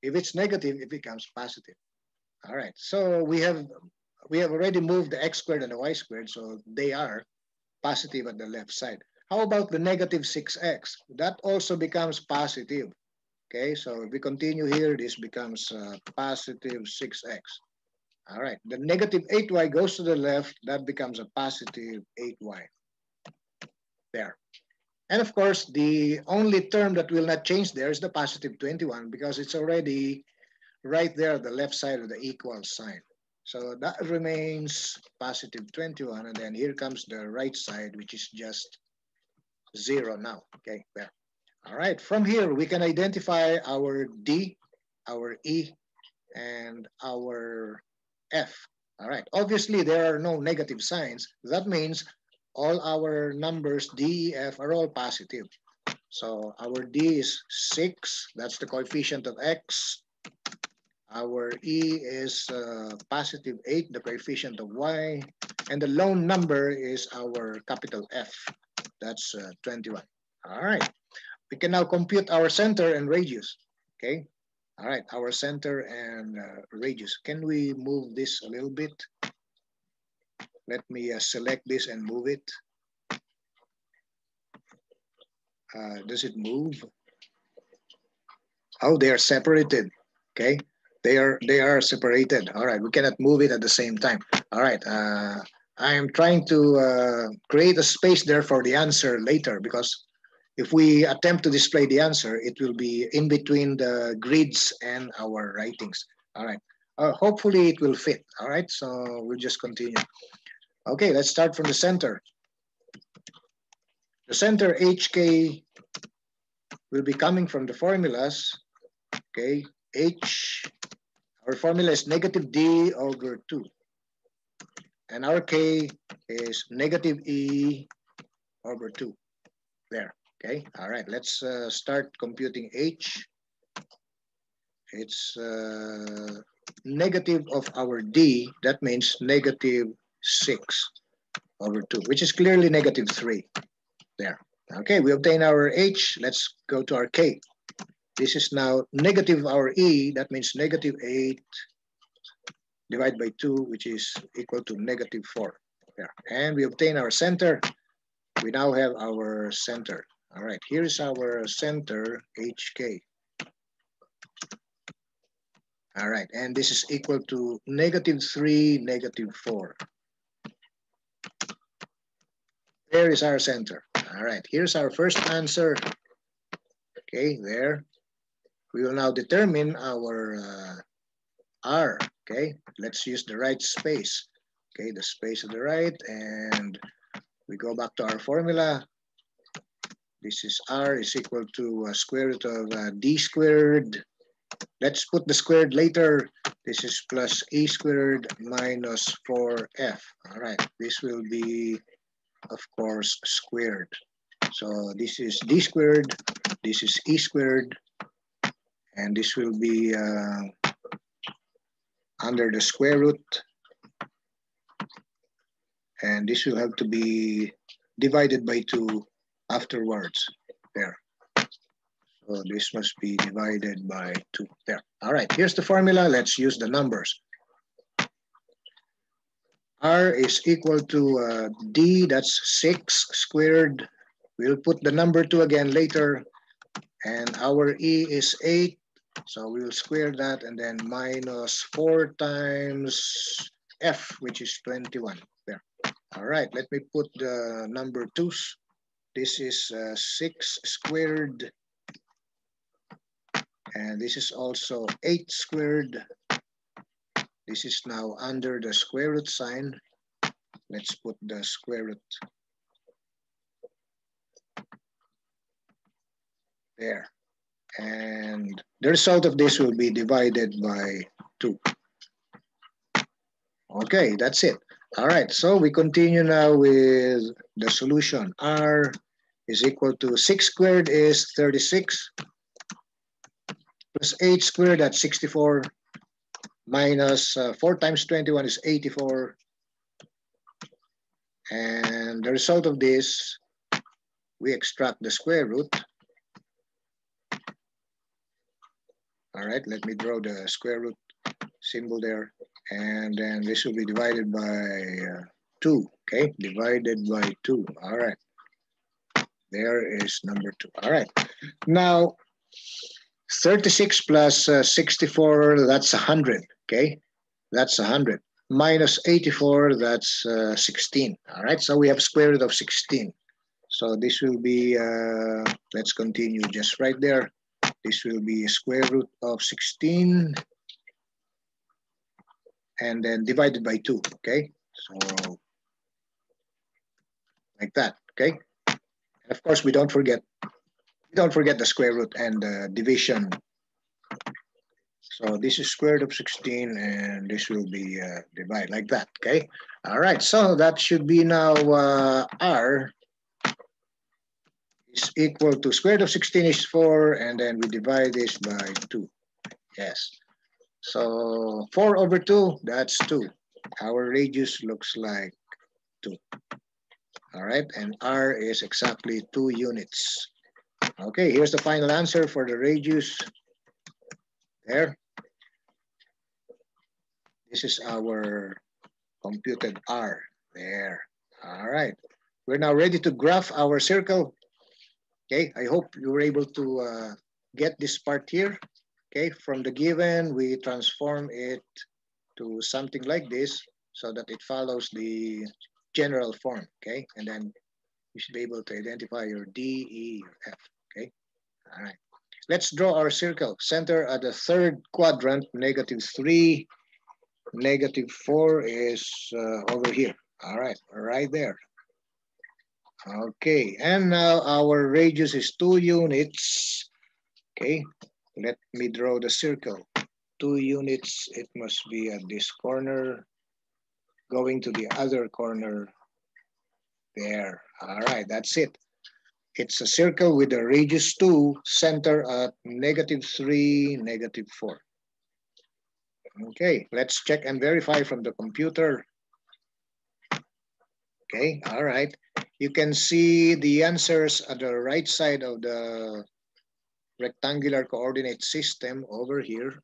If it's negative, it becomes positive. All right, so we have already moved the x squared and the y squared, so they are positive at the left side. How about the negative 6x? That also becomes positive. Okay, so if we continue here, this becomes positive 6x. All right, the negative 8y goes to the left, that becomes a positive 8y. There. And of course, the only term that will not change there is the positive 21 because it's already right there at the left side of the equal sign. So that remains positive 21, and then here comes the right side, which is just 0 now. Okay, there. All right, from here, we can identify our D, our E, and our F. All right, obviously, there are no negative signs. That means all our numbers, D, E, F, are all positive. So our D is 6. That's the coefficient of X. Our E is positive 8, the coefficient of Y. And the lone number is our capital F. That's 21. All right. We can now compute our center and radius. Okay. All right. Our center and radius. Can we move this a little bit? Let me select this and move it. Does it move? Oh, they are separated. Okay, they are separated. All right, we cannot move it at the same time. All right, I am trying to create a space there for the answer later, because if we attempt to display the answer, it will be in between the grids and our writings. All right. Hopefully it will fit. All right. So we'll just continue. Okay, let's start from the center. The center HK will be coming from the formulas. Okay, our formula is negative D over 2. And our K is negative E over 2. There. Okay. All right. Let's start computing H. It's negative of our D. That means negative 6 over 2, which is clearly negative 3. There. Okay. We obtain our H. Let's go to our K. This is now negative our E. That means negative 8 divided by 2, which is equal to negative 4. There. And we obtain our center. We now have our center. All right, here's our center, HK. All right, and this is equal to negative 3, negative 4. There is our center. All right, here's our first answer. Okay, there. We will now determine our R. Okay, let's use the right space. Okay, the space to the right, and we go back to our formula. This is R is equal to square root of D squared. Let's put the squared later. This is plus E squared minus 4F. All right, this will be, of course, squared. So this is D squared, this is E squared, and this will be under the square root. And this will have to be divided by 2 afterwards. There. So this must be divided by 2. There. All right, here's the formula. Let's use the numbers. R is equal to D, that's 6 squared. We'll put the number 2 again later. And our E is 8. So we'll square that, and then minus 4 times F, which is 21. There. All right, let me put the number 2's. This is 6 squared. And this is also 8 squared. This is now under the square root sign. Let's put the square root there. And the result of this will be divided by 2. Okay, that's it. All right, so we continue now with the solution. R is equal to 6 squared is 36. Plus 8 squared, that's 64. Minus 4 times 21 is 84. And the result of this, we extract the square root. All right, let me draw the square root symbol there. And then this will be divided by 2, okay? Divided by 2, all right. There is number 2, all right. Now, 36 plus 64, that's 100, okay? That's 100. Minus 84, that's 16, all right? So we have square root of 16. So this will be, let's continue just right there. This will be square root of 16 and then divided by 2, okay? So like that, okay? And of course, we don't forget the square root and division. So this is square root of 16 and this will be divided like that, okay? All right, so that should be now R is equal to square root of 16 is 4 and then we divide this by 2, yes. So 4 over 2, that's 2. Our radius looks like 2. All right, and R is exactly 2 units. Okay, here's the final answer for the radius. There. This is our computed R. There. All right. We're now ready to graph our circle. Okay, I hope you were able to get this part here. Okay, from the given, we transform it to something like this so that it follows the general form. Okay, and then you should be able to identify your D, E, or F. Okay, all right. Let's draw our circle. Center at the third quadrant, -3, -4 is over here. All right, right there. Okay, and now our radius is 2 units. Okay, let me draw the circle. 2 units, it must be at this corner, going to the other corner there. All right, that's it. It's a circle with a radius 2, center at -3, -4. Okay, let's check and verify from the computer. Okay, all right. You can see the answers at the right side of the rectangular coordinate system over here.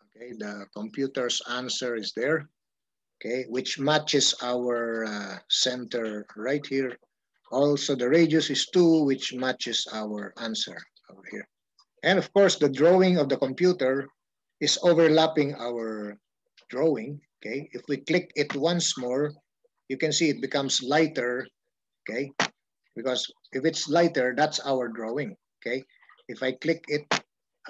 Okay, the computer's answer is there. Okay, which matches our center right here. Also, the radius is 2, which matches our answer over here. And of course, the drawing of the computer is overlapping our drawing. Okay, if we click it once more, you can see it becomes lighter. Okay, because if it's lighter, that's our drawing. Okay, if I click it,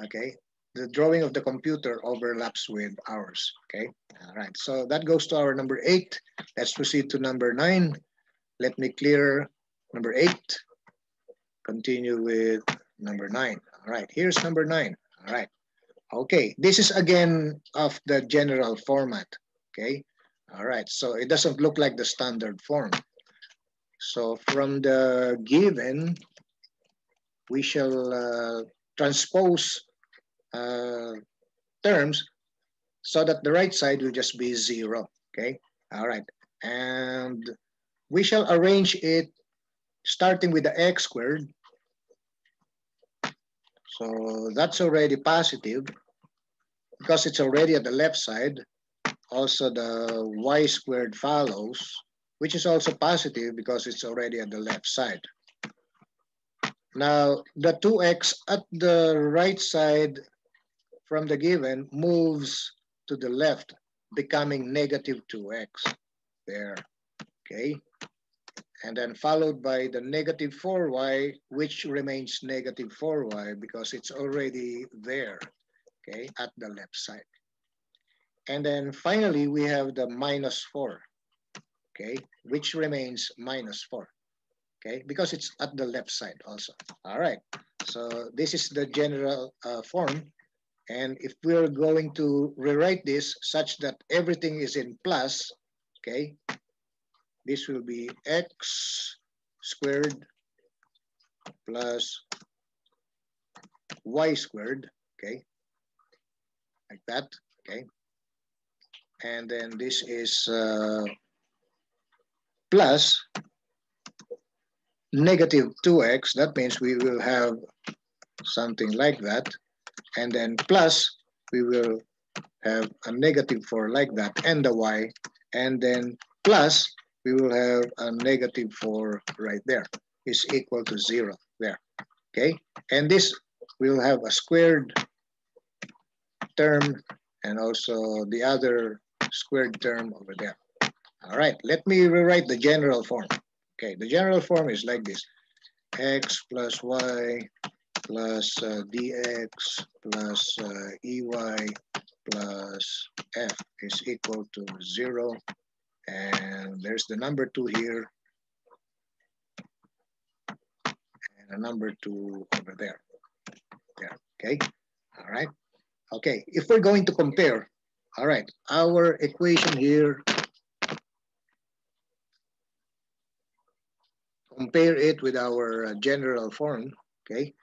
okay, the drawing of the computer overlaps with ours. Okay, all right. So that goes to our number 8. Let's proceed to number 9. Let me clear number 8. Continue with number 9. All right, here's number 9. All right. Okay, this is again of the general format. Okay, all right. So it doesn't look like the standard form. So from the given, we shall transpose terms so that the right side will just be 0. Okay, all right. And we shall arrange it starting with the x squared. So that's already positive because it's already at the left side. Also, the y squared follows, which is also positive because it's already at the left side. Now, the 2x at the right side from the given moves to the left, becoming -2x there, okay? And then followed by the -4y, which remains -4y because it's already there, okay, at the left side. And then finally, we have the -4, okay, which remains -4, okay, because it's at the left side also. All right, so this is the general form. And if we're going to rewrite this such that everything is in plus, okay, this will be x squared plus y squared, okay, like that, okay. And then this is plus -2x. That means we will have something like that. And then plus, we will have a -4 like that, and the y. And then plus, we will have a -4 right there is equal to 0 there. Okay, and this will have a squared term and also the other squared term over there. All right, let me rewrite the general form. Okay, the general form is like this: x plus y plus dx plus ey plus f is equal to 0. And there's the number 2 here and a number 2 over there. There, okay, all right. Okay, if we're going to compare, all right, our equation here, compare it with our general form, okay,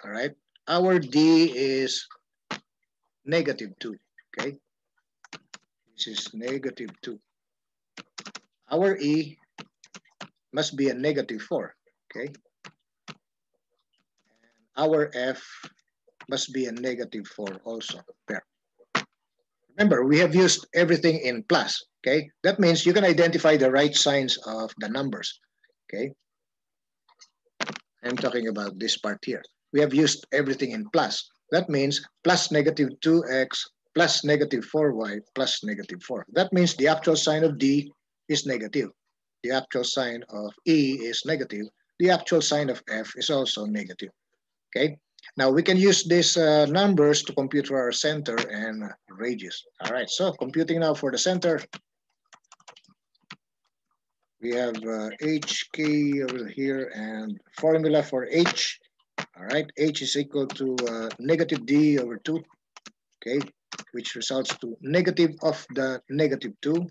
all right. Our D is -2, okay. This is -2. Our E must be a -4, okay. And our F must be a -4 also there. Remember, we have used everything in plus, okay? That means you can identify the right signs of the numbers, okay? I'm talking about this part here. We have used everything in plus. That means plus negative 2x plus negative 4y plus negative 4. That means the actual sign of D is negative. The actual sign of E is negative. The actual sign of F is also negative. Okay. Now we can use these numbers to compute for our center and radius. All right. So computing now for the center. We have HK over here and formula for H. All right, H is equal to negative D over 2, okay, which results to negative of the negative 2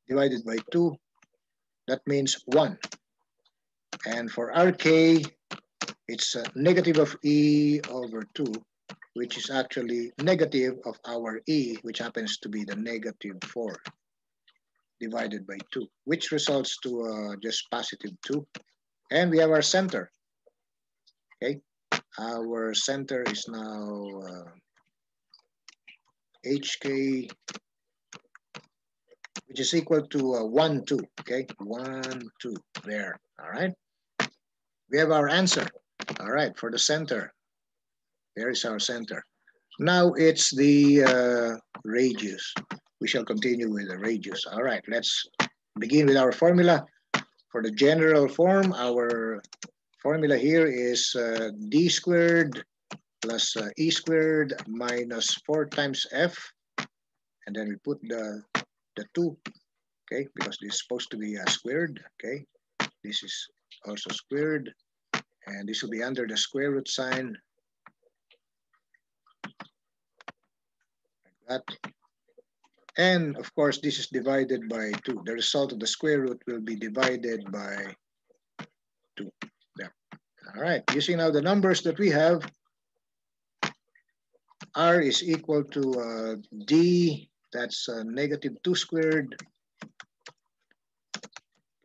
divided by 2. That means 1. And for RK, it's negative of E over 2, which is actually negative of our E, which happens to be the negative 4 divided by 2, which results to just positive 2. And we have our center. Okay, our center is now HK, which is equal to 1, 2. Okay, 1, 2, there. All right. We have our answer. All right, for the center. There is our center. Now it's the radius. We shall continue with the radius. All right, let's begin with our formula. For the general form, our formula here is D squared plus E squared minus 4 times F. And then we put the 2, okay, because this is supposed to be squared, okay. This is also squared. And this will be under the square root sign. Like that. And of course, this is divided by 2. The result of the square root will be divided by 2. There. All right. Using now the numbers that we have, R is equal to D, that's negative 2 squared,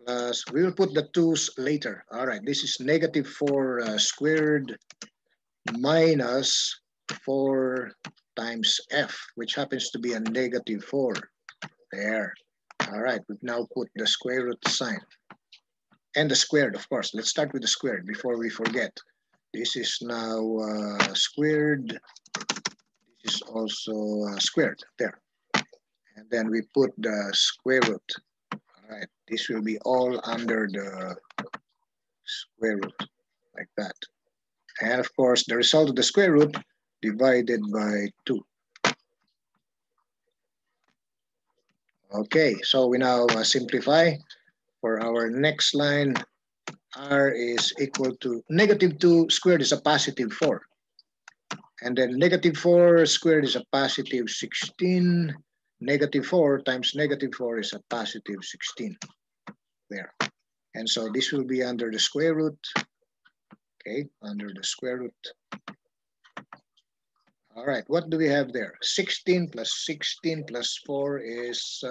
plus, we will put the 2's later. All right. This is negative 4 squared minus 4 times F, which happens to be a negative 4. There. All right, we've now put the square root sign. And the squared, of course. Let's start with the squared before we forget. This is now squared. This is also squared. There. And then we put the square root. All right, this will be all under the square root, like that. And of course, the result of the square root divided by 2. Okay, so we now simplify. For our next line, R is equal to negative 2 squared is a positive 4. And then negative 4 squared is a positive 16. Negative 4 times negative 4 is a positive 16. There. And so this will be under the square root. Okay, under the square root. All right, what do we have there? 16 plus 16 plus 4 is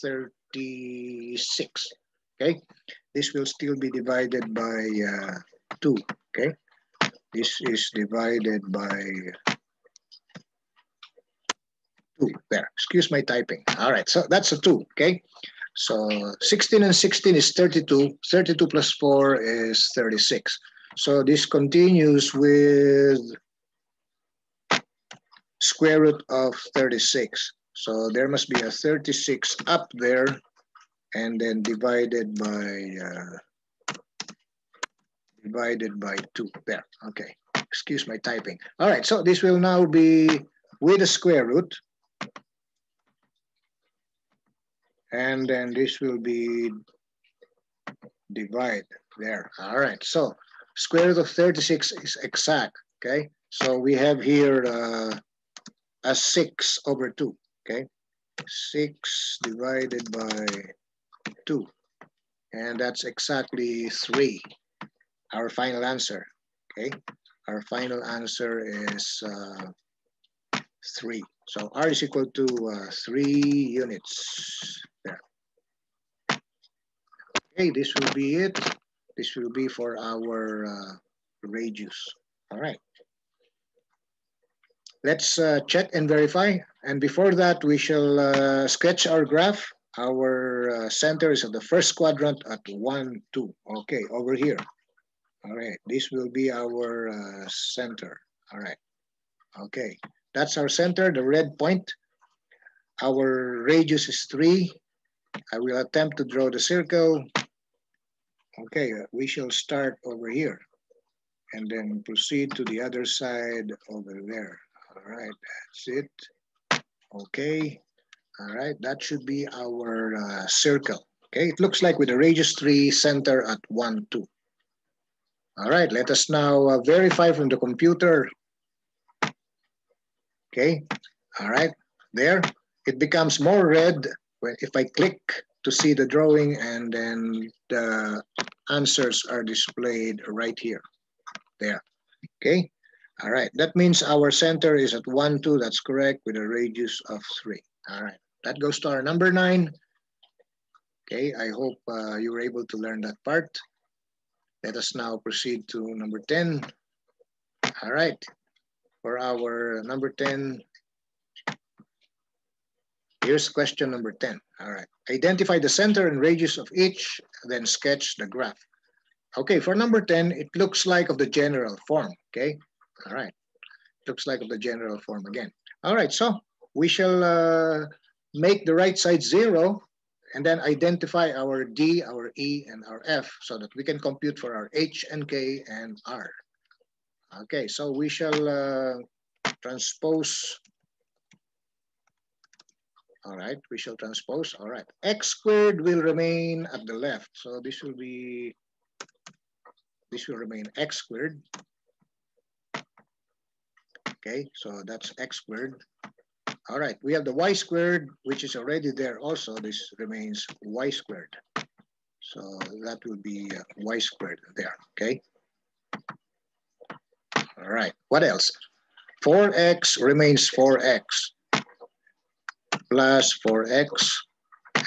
36. Okay, this will still be divided by 2. Okay, this is divided by 2. There, excuse my typing. All right, so that's a 2. Okay, so 16 and 16 is 32. 32 plus 4 is 36. So this continues with square root of 36. So there must be a 36 up there and then divided by 2 there. Okay, excuse my typing. All right, so this will now be with the square root. And then this will be divide there. All right, so square root of 36 is exact, okay? So we have here a 6 over 2, okay? 6 divided by 2. And that's exactly 3, our final answer, okay? Our final answer is 3. So R is equal to 3 units there. Okay, this will be it. This will be for our radius. All right. Let's check and verify. And before that, we shall sketch our graph. Our center is at the first quadrant at 1, 2. Okay, over here. All right, this will be our center. All right, okay. That's our center, the red point. Our radius is 3. I will attempt to draw the circle. Okay, we shall start over here and then proceed to the other side over there. All right, that's it. Okay, all right, that should be our circle. Okay, it looks like with the radius 3, center at 1, 2. All right, let us now verify from the computer. Okay, all right, there. It becomes more red when if I click to see the drawing, and then the answers are displayed right here. There. Okay. All right. That means our center is at 1, 2. That's correct, with a radius of 3. All right. That goes to our number 9. Okay. I hope you were able to learn that part. Let us now proceed to number 10. All right. For our number 10, here's question number 10. All right. Identify the center and radius of each, then sketch the graph. Okay, for number 10, it looks like of the general form. Okay. All right. Looks like of the general form again. All right, so we shall make the right side 0 and then identify our D, our E, and our F so that we can compute for our H and K and R. Okay, so we shall transpose. All right, we shall transpose. All right, X squared will remain at the left. So this will remain X squared. Okay, so that's X squared. All right, we have the Y squared, which is already there also. This remains Y squared. So that will be Y squared there, okay? All right, what else? 4x remains 4x plus 4x.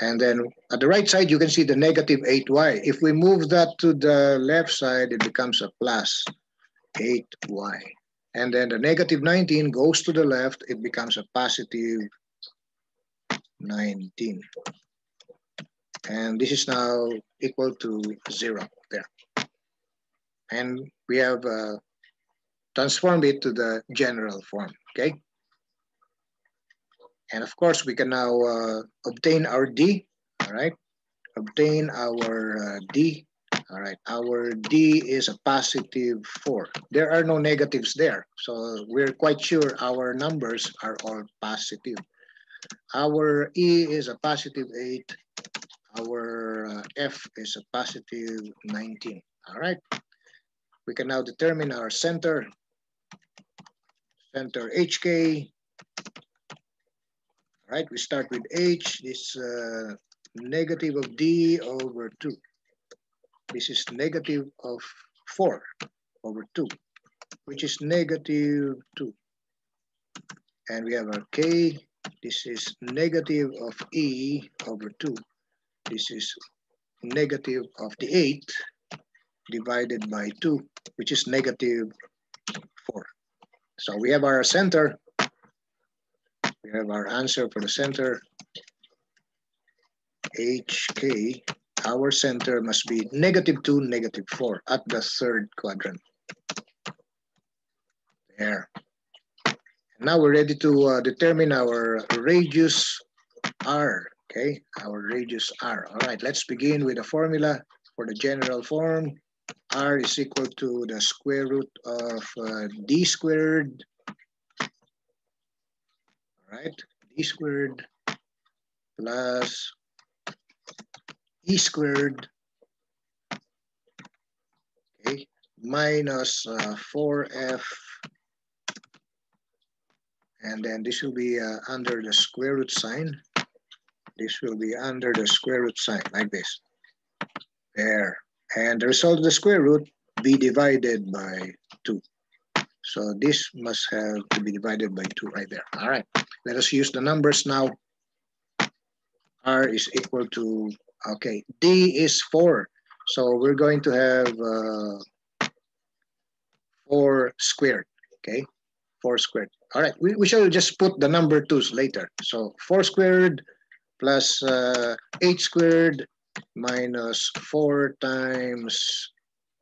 And then at the right side, you can see the negative 8y. If we move that to the left side, it becomes a plus 8y. And then the negative 19 goes to the left, it becomes a positive 19. And this is now equal to 0 there. And we have transformed it to the general form, okay? And of course, we can now obtain our D, all right? Obtain our D, all right? Our D is a positive 4. There are no negatives there, so we're quite sure our numbers are all positive. Our E is a positive 8. Our F is a positive 19, all right? We can now determine our center HK. All right, we start with H. This negative of D over 2. This is negative of 4 over 2, which is negative 2. And we have our K. This is negative of E over 2. This is negative of the 8 divided by 2, which is negative 4. So we have our center. We have our answer for the center, HK. Our center must be negative 2, negative 4 at the third quadrant. There. Now we're ready to determine our radius R, okay? Our radius R. All right, let's begin with the formula for the general form. R is equal to the square root of D squared. All right, D squared plus E squared, okay, minus 4F, and then this will be under the square root sign. This will be under the square root sign, like this. There. And the result of the square root be divided by 2. So this must have to be divided by 2 right there. All right. Let us use the numbers now. R is equal to, okay, D is 4. So we're going to have 4 squared, okay? 4 squared. All right, we shall just put the number 2's later. So 4 squared plus 8 squared minus 4 times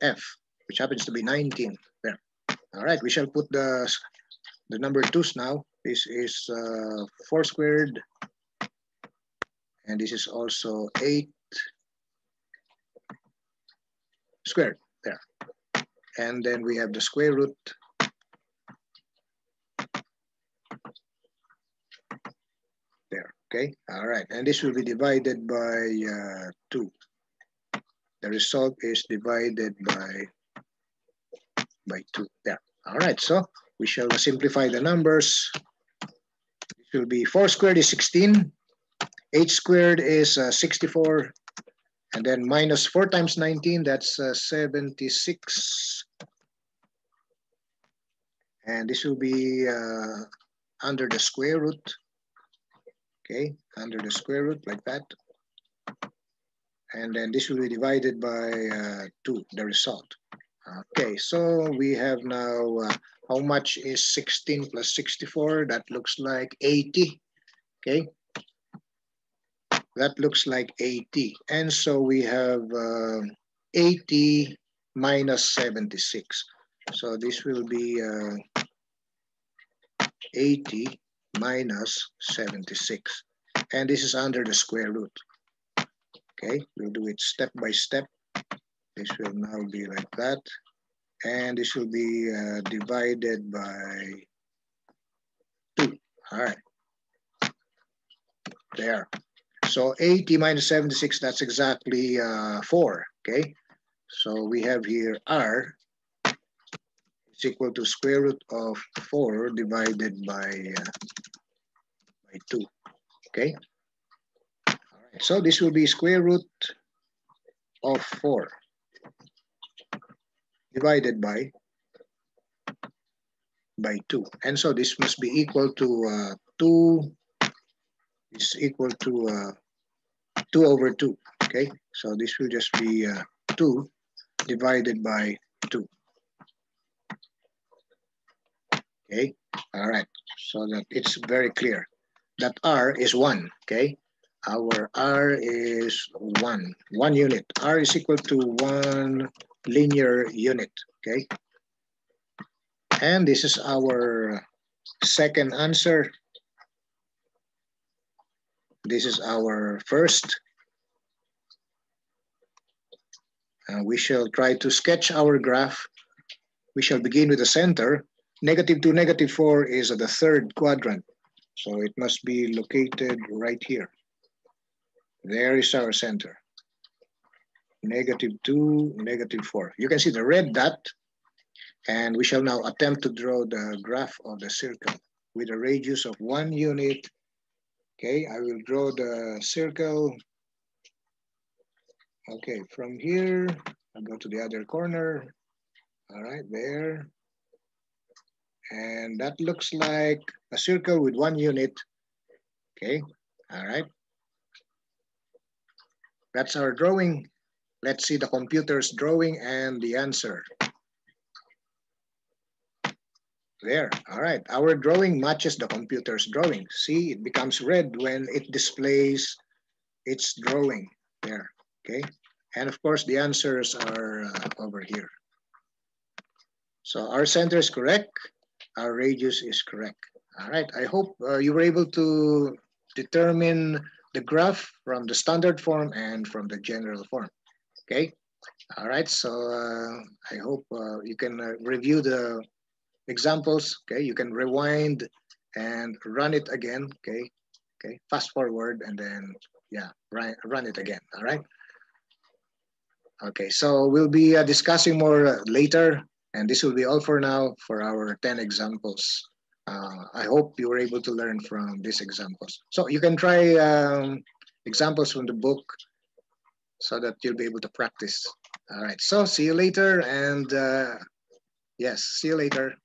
F. which happens to be 19. There. All right, we shall put the number 2's now. This is 4 squared, and this is also 8 squared. There. And then we have the square root. There. Okay. All right. And this will be divided by 2. The result is divided by 2. There. All right. So we shall simplify the numbers. It will be 4 squared is 16. 8 squared is 64. And then minus 4 times 19, that's 76. And this will be under the square root. Okay, under the square root like that. And then this will be divided by 2, the result. Okay, so we have now, how much is 16 plus 64? That looks like 80. Okay, that looks like 80. And so we have 80 minus 76. So this will be 80 minus 76. And this is under the square root. Okay, we'll do it step by step. This will now be like that. And this will be divided by 2. All right. There. So 80 minus 76, that's exactly 4. Okay. So we have here R is equal to square root of 4 divided by 2. Okay. All right. So this will be square root of 4 divided by 2. And so this must be equal to 2 is equal to 2 over 2. Okay. So this will just be 2 divided by 2. Okay. All right. So that it's very clear that R is 1. Okay. Our R is 1 unit. R is equal to 1 linear unit. Okay. And this is our second answer. This is our first. We shall try to sketch our graph. We shall begin with the center. -2, -4 is the third quadrant. So it must be located right here. There is our center. -2, -4. You can see the red dot. And we shall now attempt to draw the graph of the circle with a radius of 1 unit. Okay, I will draw the circle. Okay, from here, I'll go to the other corner. All right, there. And that looks like a circle with 1 unit. Okay, all right. That's our drawing. Let's see the computer's drawing and the answer. There, all right. Our drawing matches the computer's drawing. See, it becomes red when it displays its drawing there, okay? And of course, the answers are over here. So our center is correct. Our radius is correct. All right, I hope you were able to determine the graph from the standard form and from the general form, okay? All right, so I hope you can review the examples, okay? You can rewind and run it again, okay? Okay, fast forward and then, yeah, run it again, all right? Okay, so we'll be discussing more later, and this will be all for now for our 10 examples. I hope you were able to learn from these examples. So you can try examples from the book so that you'll be able to practice. All right, so see you later, and yes, see you later.